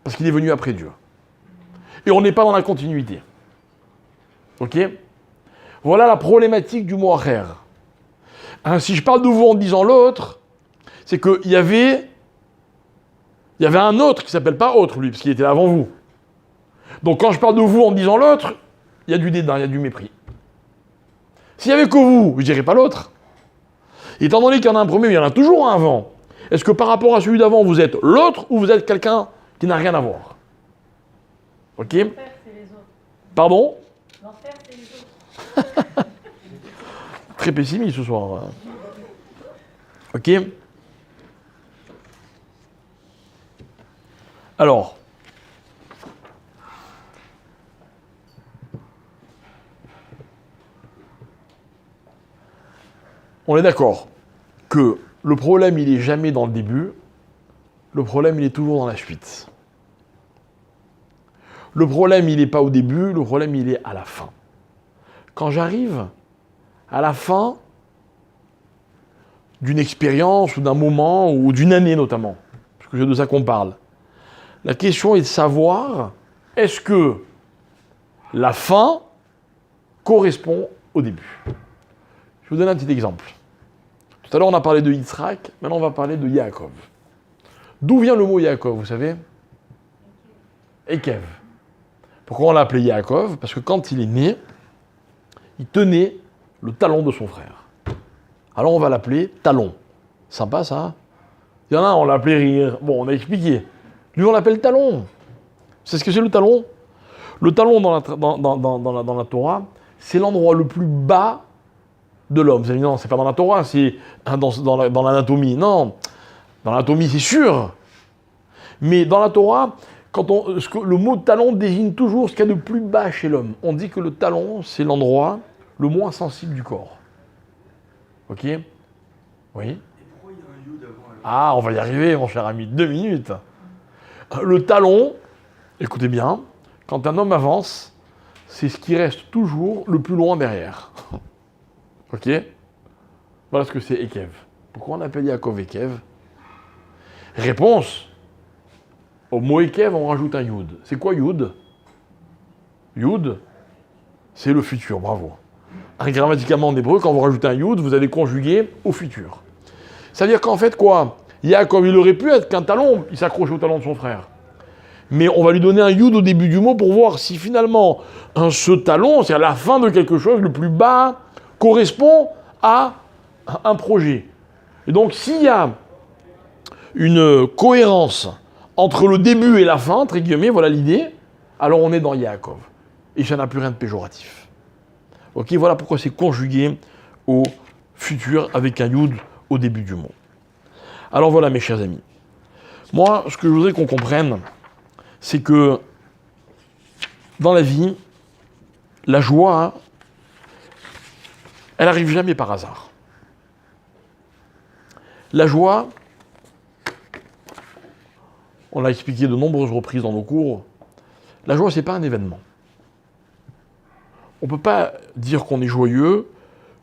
Parce qu'il est venu après Dieu. Et on n'est pas dans la continuité. Ok? Voilà la problématique du mot acher. Hein, si je parle de vous en disant l'autre, c'est qu'il y avait un autre qui s'appelle pas autre, lui, parce qu'il était là avant vous. Donc quand je parle de vous en disant l'autre, il y a du dédain, il y a du mépris. S'il n'y avait que vous, je ne dirais pas l'autre. Étant donné qu'il y en a un premier, il y en a toujours un avant. Est-ce que par rapport à celui d'avant, vous êtes l'autre ou vous êtes quelqu'un qui n'a rien à voir? Ok? L'enfer, c'est les autres. Pardon? L'enfer, c'est les autres. Très pessimiste ce soir. Ok? Alors, on est d'accord que le problème, il n'est jamais dans le début, le problème, il est toujours dans la suite. Le problème, il n'est pas au début, le problème, il est à la fin. Quand j'arrive à la fin d'une expérience ou d'un moment ou d'une année notamment, parce que c'est de ça qu'on parle, la question est de savoir, est-ce que la fin correspond au début? Je vous donne un petit exemple. Tout à l'heure, on a parlé de Yitzhak, maintenant on va parler de Yaakov. D'où vient le mot Yaakov, vous savez? Ekev. Pourquoi on l'a appelé Yaakov? Parce que quand il est né, il tenait le talon de son frère. Alors on va l'appeler talon. Sympa ça? Il y en a un, on l'a appelé rire. Bon, on a expliqué. Lui, on l'appelle talon. C'est ce que c'est le talon? Le talon dans la Torah, c'est l'endroit le plus bas de l'homme. Vous allez me dire, non, c'est pas dans la Torah, c'est dans l'anatomie. Non, dans l'anatomie, c'est sûr. Mais dans la Torah, le mot talon désigne toujours ce qu'il y a de plus bas chez l'homme. On dit que le talon, c'est l'endroit le moins sensible du corps. Ok? Oui? Et pourquoi il y a un yod avant alors? Ah, on va y arriver, mon cher ami. 2 minutes. Le talon, écoutez bien, quand un homme avance, c'est ce qui reste toujours le plus loin derrière. Ok? Voilà ce que c'est Ekev. Pourquoi on appelle Yaakov Ekev? Réponse. Au mot Ekev, on rajoute un Yud. C'est quoi Yud? Yud, c'est le futur, bravo. Grammaticalement en hébreu, quand vous rajoutez un Yud, vous allez conjuguer au futur. C'est-à-dire qu'en fait, quoi? Yaakov, il aurait pu être qu'un talon, il s'accroche au talon de son frère. Mais on va lui donner un Yud au début du mot pour voir si finalement, ce talon, c'est à la fin de quelque chose, le plus bas, correspond à un projet. Et donc, s'il y a une cohérence entre le début et la fin, entre guillemets, voilà l'idée, alors on est dans Yaakov. Et ça n'a plus rien de péjoratif. Ok, voilà pourquoi c'est conjugué au futur avec un Yud au début du mot. Alors voilà, mes chers amis. Moi, ce que je voudrais qu'on comprenne, c'est que dans la vie, la joie, elle n'arrive jamais par hasard. La joie, on l'a expliqué de nombreuses reprises dans nos cours, la joie, ce n'est pas un événement. On ne peut pas dire qu'on est joyeux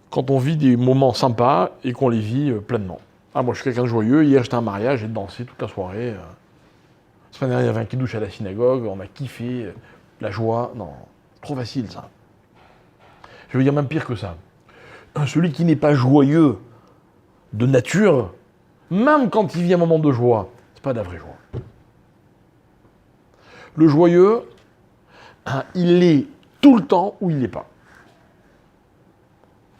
quand on vit des moments sympas et qu'on les vit pleinement. Ah, moi, je suis quelqu'un de joyeux. Hier, j'étais à un mariage, j'ai dansé toute la soirée. La semaine dernière, il y avait un kidouche à la synagogue, on a kiffé, la joie. Non, trop facile, ça. Je veux dire même pire que ça. Celui qui n'est pas joyeux de nature, même quand il vit un moment de joie, c'est pas de la vraie joie. Le joyeux, il est tout le temps où il n'est pas.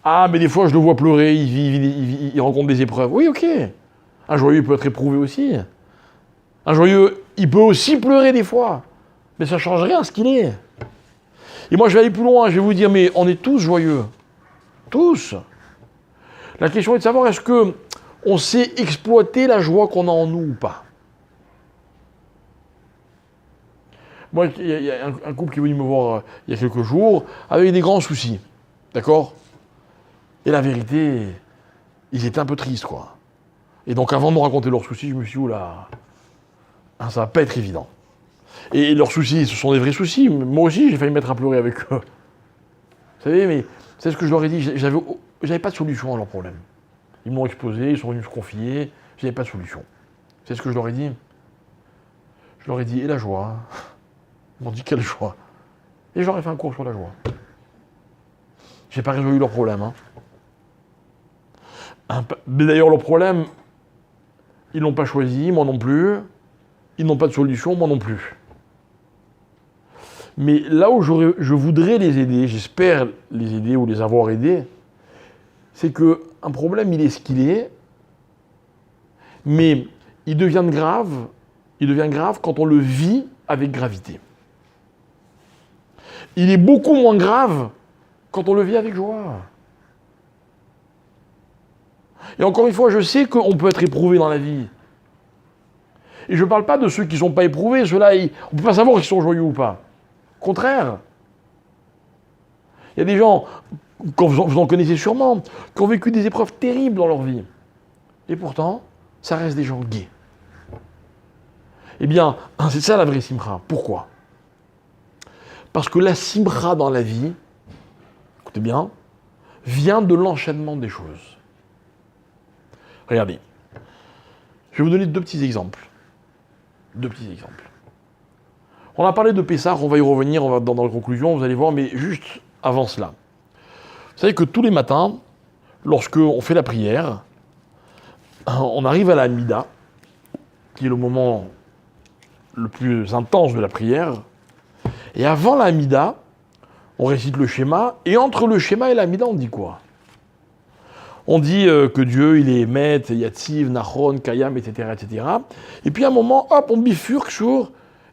Ah, mais des fois, je le vois pleurer, il rencontre des épreuves. Oui, ok. Un joyeux peut être éprouvé aussi. Un joyeux, il peut aussi pleurer des fois. Mais ça ne change rien à ce qu'il est. Et moi, je vais aller plus loin. Je vais vous dire, mais on est tous joyeux. Tous. La question est de savoir, est-ce qu'on sait exploiter la joie qu'on a en nous ou pas? Moi, il y a un couple qui est venu me voir il y a quelques jours avec des grands soucis. D'accord? Et la vérité, ils étaient un peu tristes, quoi. Et donc, avant de me raconter leurs soucis, je me suis dit, oula, ça va pas être évident. Et leurs soucis, ce sont des vrais soucis. Moi aussi, j'ai failli me mettre à pleurer avec eux. Vous savez, mais c'est ce que je leur ai dit, j'avais pas de solution à leurs problèmes. Ils m'ont exposé, ils sont venus se confier, j'avais pas de solution. C'est ce que je leur ai dit. Je leur ai dit, et la joie? Ils m'ont dit, quelle joie? Et je leur ai fait un cours sur la joie. J'ai pas résolu leurs problèmes. Mais d'ailleurs, leurs problèmes, ils l'ont pas choisi, moi non plus. Ils n'ont pas de solution, moi non plus. Mais là où je voudrais les aider, j'espère les aider ou les avoir aidés, c'est qu'un problème, il est ce qu'il est, mais il devient grave quand on le vit avec gravité. Il est beaucoup moins grave quand on le vit avec joie. Et encore une fois, je sais qu'on peut être éprouvé dans la vie. Et je ne parle pas de ceux qui ne sont pas éprouvés, ceux-là, on ne peut pas savoir s'ils sont joyeux ou pas. Au contraire. Il y a des gens, vous en connaissez sûrement, qui ont vécu des épreuves terribles dans leur vie. Et pourtant, ça reste des gens gais. Eh bien, c'est ça la vraie simra. Pourquoi? Parce que la simra dans la vie, écoutez bien, vient de l'enchaînement des choses. Regardez. Je vais vous donner deux petits exemples. On a parlé de Pessah, on va y revenir, on va dans la conclusion, vous allez voir, mais juste avant cela. Vous savez que tous les matins, lorsqu'on fait la prière, on arrive à la Hamida, qui est le moment le plus intense de la prière, et avant la Hamida, on récite le schéma, et entre le schéma et la Hamida, on dit quoi? On dit que Dieu, il est Emet, Yatziv, Nachon, Kayam, etc., etc. Et puis à un moment, hop, on bifurque sur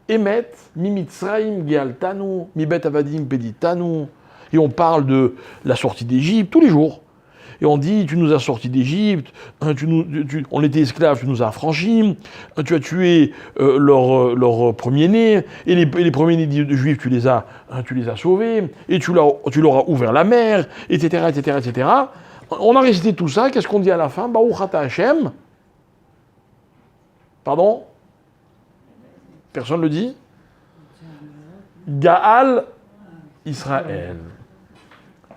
Emet, Mimitzraim, Gealtanu, Mibet Avadim, Peditanu. Et on parle de la sortie d'Égypte tous les jours. Et on dit, tu nous as sortis d'Égypte, on était esclaves, tu nous as affranchis, tu as tué leurs premiers-nés, et les premiers-nés de Juifs, tu les as sauvés, et tu leur as ouvert la mer, etc., etc., etc. On a récité tout ça, qu'est-ce qu'on dit à la fin? Baruch ata Hashem. Pardon? Personne ne le dit? Gaal Israël.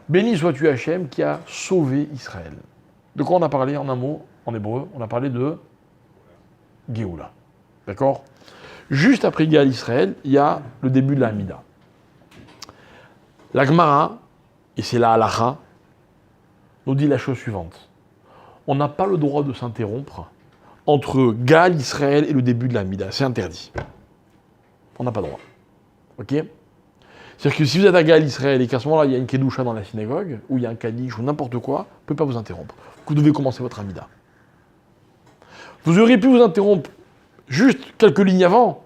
Béni sois-tu Hashem qui a sauvé Israël. De quoi on a parlé en un mot, en hébreu? On a parlé de Géoula. D'accord? Juste après Gaal Israël, il y a le début de la Hamida. La Gemara, et c'est la halacha, nous dit la chose suivante. On n'a pas le droit de s'interrompre entre Gaal Israël et le début de la Hamida. C'est interdit. On n'a pas le droit. Ok? C'est-à-dire que si vous êtes à Gaal Israël et qu'à ce moment-là, il y a une kedusha dans la synagogue, ou il y a un kaddish, ou n'importe quoi, vous ne pouvez pas vous interrompre. Vous devez commencer votre Hamida. Vous auriez pu vous interrompre juste quelques lignes avant,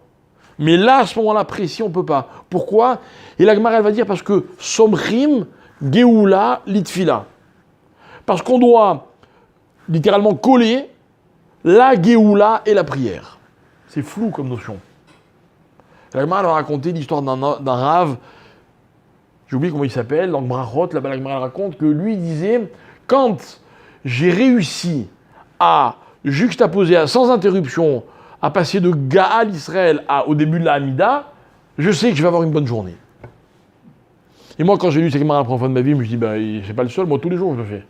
mais là, à ce moment-là précis, on ne peut pas. Pourquoi? Et la Gemara, elle va dire parce que Somrim, Geoula, Litfila. Parce qu'on doit littéralement coller la Géoula et la prière. C'est flou comme notion. La Gemara a raconté l'histoire d'un rave, j'ai oublié comment il s'appelle, dans le Brachot, là-bas la Gemara raconte que lui disait, quand j'ai réussi à juxtaposer sans interruption, à passer de Gaal Israël au début de la Hamida, je sais que je vais avoir une bonne journée. Et moi, quand j'ai lu cette Gemara la première fois de ma vie, je me suis dit, c'est pas le seul, moi tous les jours je le fais.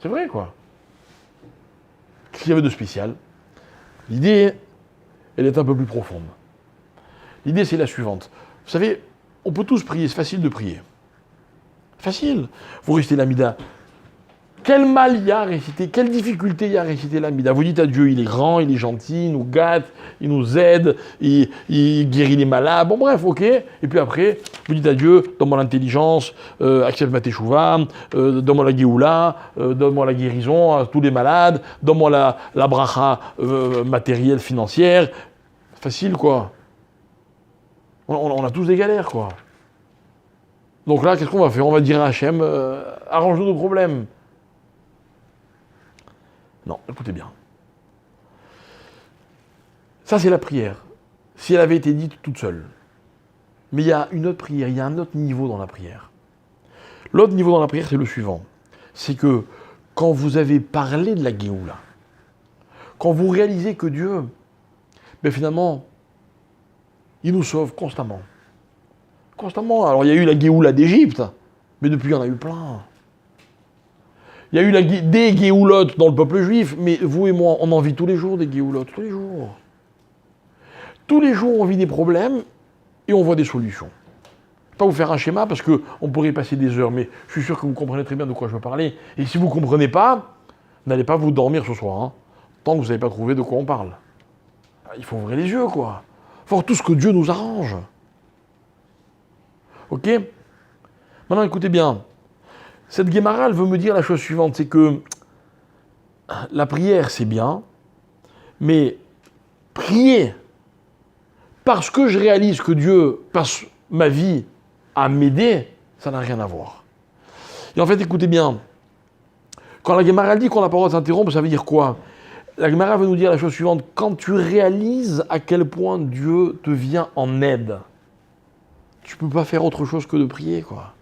C'est vrai, quoi. Qu'est-ce qu'il y avait de spécial? L'idée, elle est un peu plus profonde. L'idée, c'est la suivante. Vous savez, on peut tous prier, c'est facile de prier. Facile. Vous récitez l'Amida Quel mal il y a à réciter, quelle difficulté il y a à réciter l'Amida? Vous dites à Dieu, il est grand, il est gentil, il nous gâte, il nous aide, il guérit les malades, bon bref, ok. Et puis après, vous dites à Dieu, donne-moi l'intelligence, accepte ma teshuva, donne-moi la Géoula, donne-moi la guérison à tous les malades, donne-moi la bracha matérielle, financière. Facile quoi. On a tous des galères quoi. Donc là, qu'est-ce qu'on va faire? On va dire à Hachem, arrange-nous nos problèmes. Non, écoutez bien. Ça, c'est la prière. Si elle avait été dite toute seule. Mais il y a une autre prière, il y a un autre niveau dans la prière. L'autre niveau dans la prière, c'est le suivant. C'est que quand vous avez parlé de la Géoula, quand vous réalisez que Dieu, ben finalement, il nous sauve constamment. Constamment. Alors, il y a eu la Géoula d'Égypte, mais depuis, il y en a eu plein. Il y a eu des Géoulottes dans le peuple juif, mais vous et moi, on en vit tous les jours des Géoulottes, tous les jours. Tous les jours, on vit des problèmes et on voit des solutions. Je ne vais pas vous faire un schéma parce qu'on pourrait y passer des heures, mais je suis sûr que vous comprenez très bien de quoi je veux parler. Et si vous ne comprenez pas, n'allez pas vous dormir ce soir, hein, tant que vous n'avez pas trouvé de quoi on parle. Il faut ouvrir les yeux, quoi. Il faut voir tout ce que Dieu nous arrange. Ok? Maintenant, écoutez bien. Cette Guémara, elle veut me dire la chose suivante, c'est que la prière, c'est bien, mais prier parce que je réalise que Dieu passe ma vie à m'aider, ça n'a rien à voir. Et en fait, écoutez bien, quand la Guémara dit qu'on n'a pas le droit de s'interrompre, ça veut dire quoi? La Guémara veut nous dire la chose suivante, quand tu réalises à quel point Dieu te vient en aide, tu ne peux pas faire autre chose que de prier, quoi.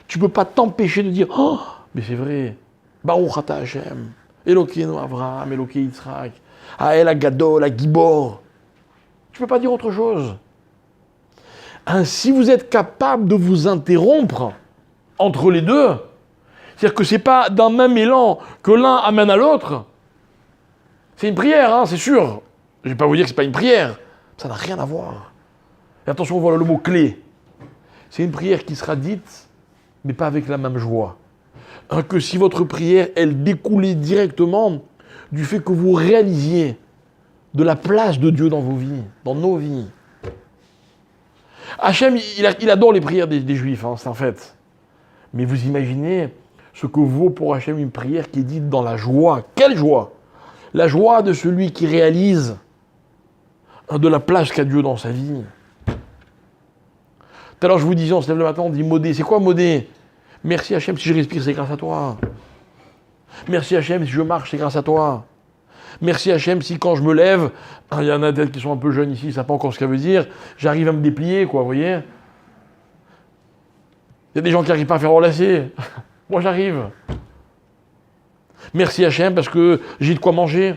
Tu ne peux pas t'empêcher de dire « Oh, mais c'est vrai, Baruch Ata Hashem, Elokeinu Avraham, Elokeinu Yitzhak, Hael Agadol, Agibor. » Tu ne peux pas dire autre chose. Si vous êtes capable de vous interrompre entre les deux, c'est-à-dire que ce n'est pas d'un même élan que l'un amène à l'autre, c'est une prière, hein, c'est sûr. Je ne vais pas vous dire que ce n'est pas une prière, ça n'a rien à voir. Et attention, voilà le mot clé. C'est une prière qui sera dite mais pas avec la même joie. Que si votre prière, elle découlait directement du fait que vous réalisiez de la place de Dieu dans vos vies, dans nos vies. Hachem, il adore les prières des Juifs, hein, c'est un fait. Mais vous imaginez ce que vaut pour Hachem une prière qui est dite dans la joie. Quelle joie? La joie de celui qui réalise de la place qu'a Dieu dans sa vie. Tout à l'heure, je vous disais, on se lève le matin, on dit modé. C'est quoi modé? Merci Hachem, si je respire, c'est grâce à toi. Merci Hachem, si je marche, c'est grâce à toi. Merci Hachem, si quand je me lève, il y en a peut-être qui sont un peu jeunes ici, ils ne savent pas encore ce que ça veut dire, j'arrive à me déplier, quoi, vous voyez? Il y a des gens qui n'arrivent pas à faire relâcher. Moi, j'arrive. Merci Hachem, parce que j'ai de quoi manger.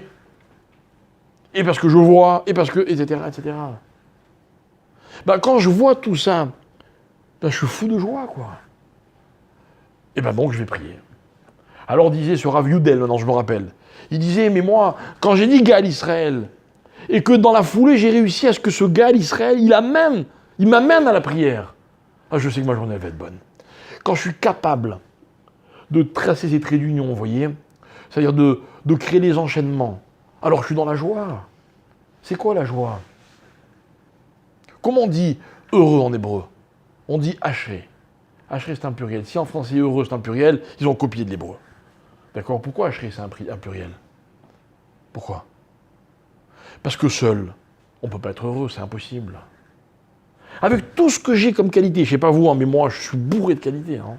Et parce que je vois, et parce que, etc., etc. Ben, quand je vois tout ça, ben, je suis fou de joie, quoi. Et ben donc, je vais prier. Alors disait ce Rav Yudel, maintenant je me rappelle, il disait, mais moi, quand j'ai dit Gal Israël, et que dans la foulée, j'ai réussi à ce que ce Gal Israël, il m'amène à la prière, ah, je sais que ma journée, elle va être bonne. Quand je suis capable de tracer ces traits d'union, vous voyez, c'est-à-dire de créer des enchaînements, alors je suis dans la joie. C'est quoi la joie? Comment on dit heureux en hébreu? On dit haché. Haché, c'est un pluriel. Si en français heureux, c'est un pluriel, ils ont copié de l'hébreu. D'accord? Pourquoi haché, c'est un pluriel? Pourquoi? Parce que seul, on ne peut pas être heureux, c'est impossible. Avec tout ce que j'ai comme qualité, je ne sais pas vous, hein, mais moi, je suis bourré de qualité. Hein.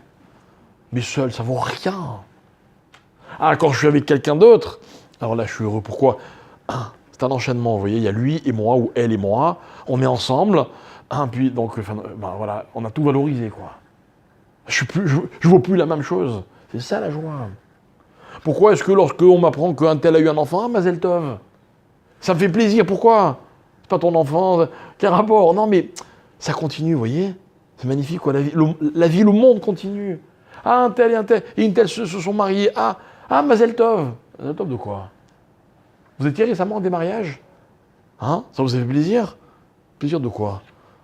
Mais seul, ça vaut rien. Ah, quand je suis avec quelqu'un d'autre, alors là, je suis heureux. Pourquoi? C'est un enchaînement, vous voyez, il y a lui et moi, ou elle et moi, on est ensemble, puis donc, voilà, on a tout valorisé, quoi. Je ne vois plus la même chose. C'est ça la joie. Pourquoi est-ce que lorsqu'on m'apprend qu'un tel a eu un enfant, Mazel Tov, ça me fait plaisir, pourquoi? C'est pas ton enfant, quel rapport? Non, mais ça continue, vous voyez? C'est magnifique, quoi. La vie, le monde continue. Ah, un tel et une telle se sont mariés. Ah, Mazel Tov. Mazel Tov de quoi? Vous étiez récemment à des mariages? Hein? Ça vous a fait plaisir? Plaisir de quoi?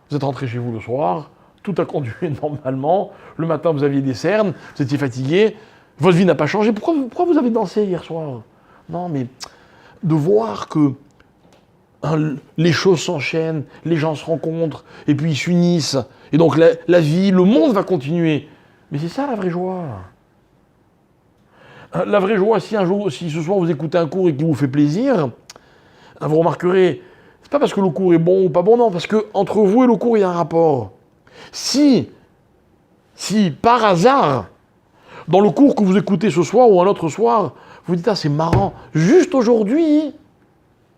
Vous êtes rentré chez vous le soir, tout a conduit normalement, le matin vous aviez des cernes, vous étiez fatigué, Votre vie n'a pas changé. Pourquoi vous avez dansé hier soir? Non, mais de voir que les choses s'enchaînent, les gens se rencontrent, et puis ils s'unissent. Et donc la vie, le monde va continuer. Mais c'est ça la vraie joie. La vraie joie, si ce soir vous écoutez un cours et qu'il vous fait plaisir, vous remarquerez, c'est pas parce que le cours est bon ou pas bon, non, parce que entre vous et le cours, il y a un rapport. Si par hasard, dans le cours que vous écoutez ce soir ou un autre soir, vous dites, ah c'est marrant, juste aujourd'hui,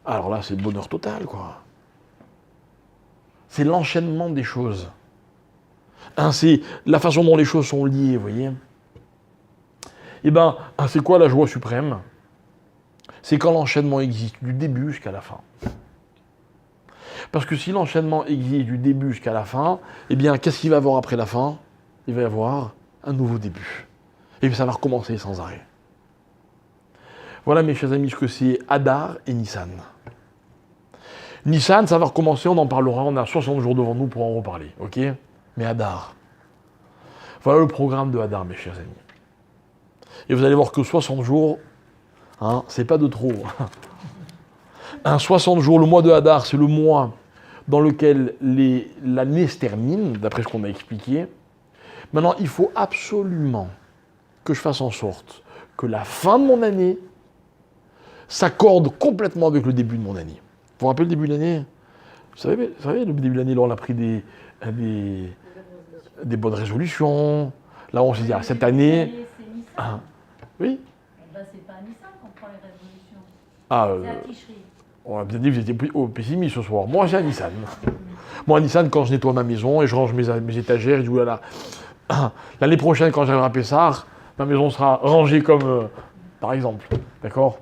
alors là c'est le bonheur total, quoi. C'est l'enchaînement des choses. C'est la façon dont les choses sont liées, vous voyez. Eh bien, c'est quoi la joie suprême? C'est quand l'enchaînement existe du début jusqu'à la fin. Parce que si l'enchaînement existe du début jusqu'à la fin, eh bien, qu'est-ce qu'il va y avoir après la fin? Il va y avoir un nouveau début. Et puis ça va recommencer sans arrêt. Voilà, mes chers amis, ce que c'est Adar et Nissan. Nissan, ça va recommencer, on en parlera, on a 60 jours devant nous pour en reparler, ok? Mais Adar. Voilà le programme de Adar, mes chers amis. Et vous allez voir que 60 jours, c'est pas de trop. 60 jours, le mois de Hadar, c'est le mois dans lequel l'année se termine, d'après ce qu'on a expliqué. Maintenant, il faut absolument que je fasse en sorte que la fin de mon année s'accorde complètement avec le début de mon année. Vous vous rappelez le début de l'année? Vous savez, le début de l'année, là, on a pris des bonnes résolutions. Là, on s'est dit, cette année... Oui. Eh ben, c'est pas à Nissan qu'on prend les résolutions. C'est à Ticherie. On a peut-être dit que vous étiez pessimiste ce soir. Moi, c'est à Nissan. Moi, à Nissan, quand je nettoie ma maison et je range mes étagères, je dis, oulala, l'année prochaine, quand j'arriverai à Pessard, ma maison sera rangée comme, par exemple. D'accord?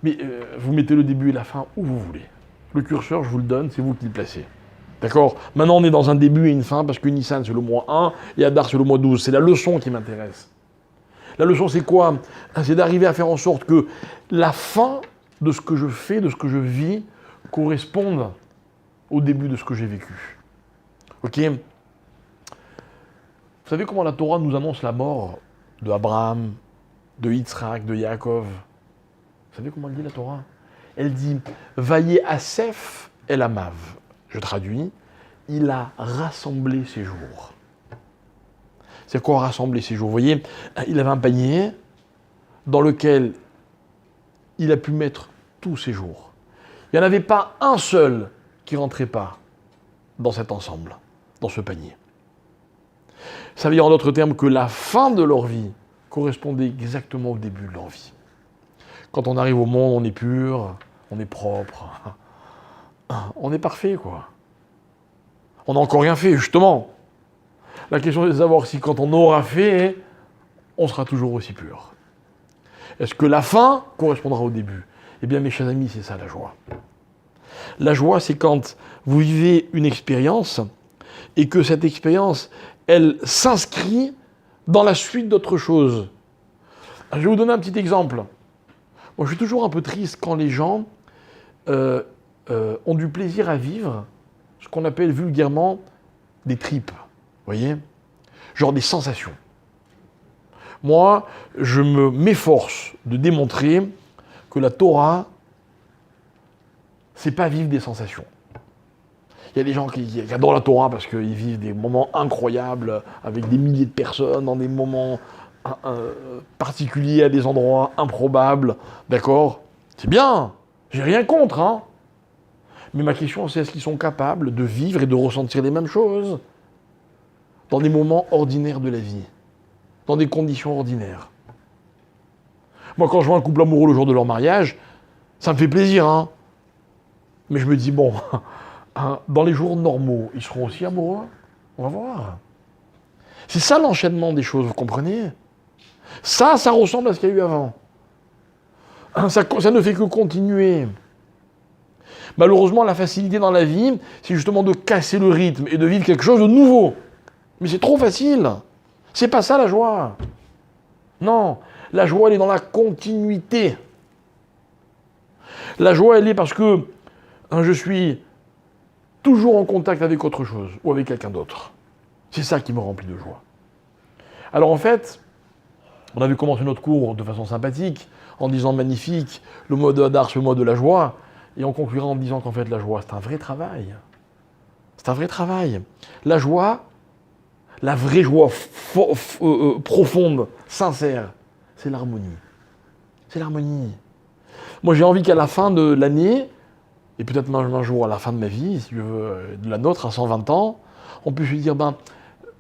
Mais vous mettez le début et la fin où vous voulez. Le curseur, je vous le donne, c'est vous qui le placez. D'accord? Maintenant, on est dans un début et une fin, parce que Nissan, c'est le mois 1, et Hadar, c'est le mois 12. C'est la leçon qui m'intéresse. La leçon, c'est quoi? C'est d'arriver à faire en sorte que la fin de ce que je fais, de ce que je vis, corresponde au début de ce que j'ai vécu. Ok? Vous savez comment la Torah nous annonce la mort de Abraham, de Yitzhak, de Yaakov? Vous savez comment elle dit la Torah? Elle dit « Vaillé Asef el Amav ». Je traduis, il a rassemblé ses jours. C'est quoi rassembler ses jours? Vous voyez, il avait un panier dans lequel il a pu mettre tous ses jours. Il n'y en avait pas un seul qui ne rentrait pas dans cet ensemble, dans ce panier. Ça veut dire en d'autres termes que la fin de leur vie correspondait exactement au début de leur vie. Quand on arrive au monde, on est pur, on est propre, on est parfait, quoi. On n'a encore rien fait, justement. La question est de savoir si quand on aura fait, on sera toujours aussi pur. Est-ce que la fin correspondra au début? Eh bien, mes chers amis, c'est ça la joie. La joie, c'est quand vous vivez une expérience et que cette expérience, elle s'inscrit dans la suite d'autres choses. Je vais vous donner un petit exemple. Moi, je suis toujours un peu triste quand les gens ont du plaisir à vivre ce qu'on appelle vulgairement des tripes. Vous voyez? Genre des sensations. Moi, je m'efforce de démontrer que la Torah, c'est pas vivre des sensations. Il y a des gens qui adorent la Torah parce qu'ils vivent des moments incroyables avec des milliers de personnes dans des moments particuliers à des endroits improbables. D'accord? C'est bien, j'ai rien contre, hein. Mais ma question, c'est est-ce qu'ils sont capables de vivre et de ressentir les mêmes choses dans des moments ordinaires de la vie, dans des conditions ordinaires? Moi, quand je vois un couple amoureux le jour de leur mariage, ça me fait plaisir, hein. Mais je me dis, bon, dans les jours normaux, ils seront aussi amoureux? On va voir. C'est ça l'enchaînement des choses, vous comprenez? Ça ressemble à ce qu'il y a eu avant. Ça ne fait que continuer. Malheureusement, la facilité dans la vie, c'est justement de casser le rythme et de vivre quelque chose de nouveau. Mais c'est trop facile. C'est pas ça la joie. Non, la joie, elle est dans la continuité. La joie, elle est parce que je suis toujours en contact avec autre chose ou avec quelqu'un d'autre. C'est ça qui me remplit de joie. Alors en fait, On avait commencé notre cours de façon sympathique, en disant magnifique, le mois de Hadar, c'est le mois de la joie, et on conclura en disant qu'en fait la joie, c'est un vrai travail. C'est un vrai travail. La joie, la vraie joie profonde, sincère, c'est l'harmonie. C'est l'harmonie. Moi, j'ai envie qu'à la fin de l'année, et peut-être même un jour à la fin de ma vie, si tu veux, de la nôtre, à 120 ans, on puisse lui dire,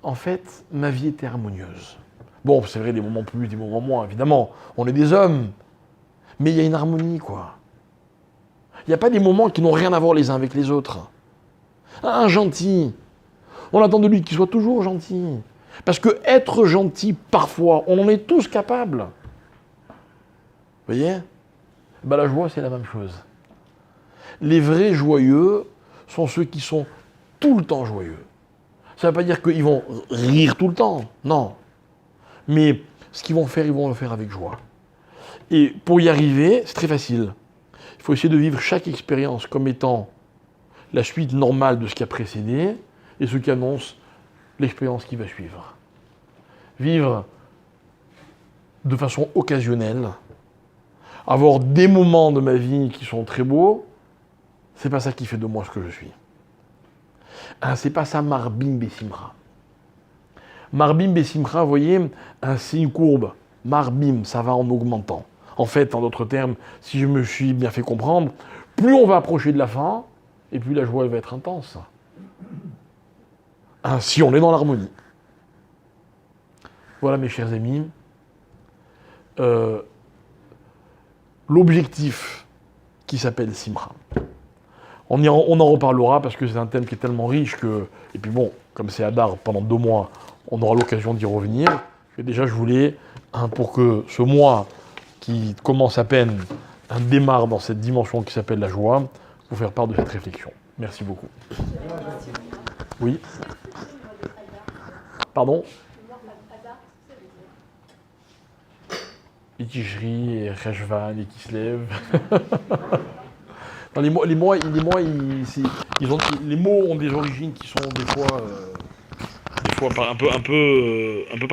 en fait, ma vie était harmonieuse. Bon, c'est vrai, des moments plus, des moments moins, évidemment. On est des hommes. Mais il y a une harmonie, quoi. Il n'y a pas des moments qui n'ont rien à voir les uns avec les autres. Un gentil, on attend de lui qu'il soit toujours gentil. Parce que être gentil, parfois, on en est tous capables. Vous voyez ? La joie, c'est la même chose. Les vrais joyeux sont ceux qui sont tout le temps joyeux. Ça ne veut pas dire qu'ils vont rire tout le temps, non. Mais ce qu'ils vont faire, ils vont le faire avec joie. Et pour y arriver, c'est très facile. Il faut essayer de vivre chaque expérience comme étant la suite normale de ce qui a précédé et ce qui annonce l'expérience qui va suivre. Vivre de façon occasionnelle, avoir des moments de ma vie qui sont très beaux, c'est pas ça qui fait de moi ce que je suis. C'est pas ça Marbim Bessimra. Marbim Bessimra, vous voyez, c'est une courbe. Marbim, ça va en augmentant. En fait, en d'autres termes, si je me suis bien fait comprendre, plus on va approcher de la fin, et plus la joie elle va être intense. Si on est dans l'harmonie. Voilà mes chers amis. L'objectif qui s'appelle Simcha. On en reparlera parce que c'est un thème qui est tellement riche que... Et puis bon, comme c'est Hadar pendant 2 mois, on aura l'occasion d'y revenir. Et déjà, je voulais, pour que ce mois qui commence à peine, démarre dans cette dimension qui s'appelle la joie, vous faire part de cette réflexion. Merci beaucoup. Oui. Pardon? Et Tishri, et Reshvan, et Kislev. Les mots ont des origines qui sont des fois un peu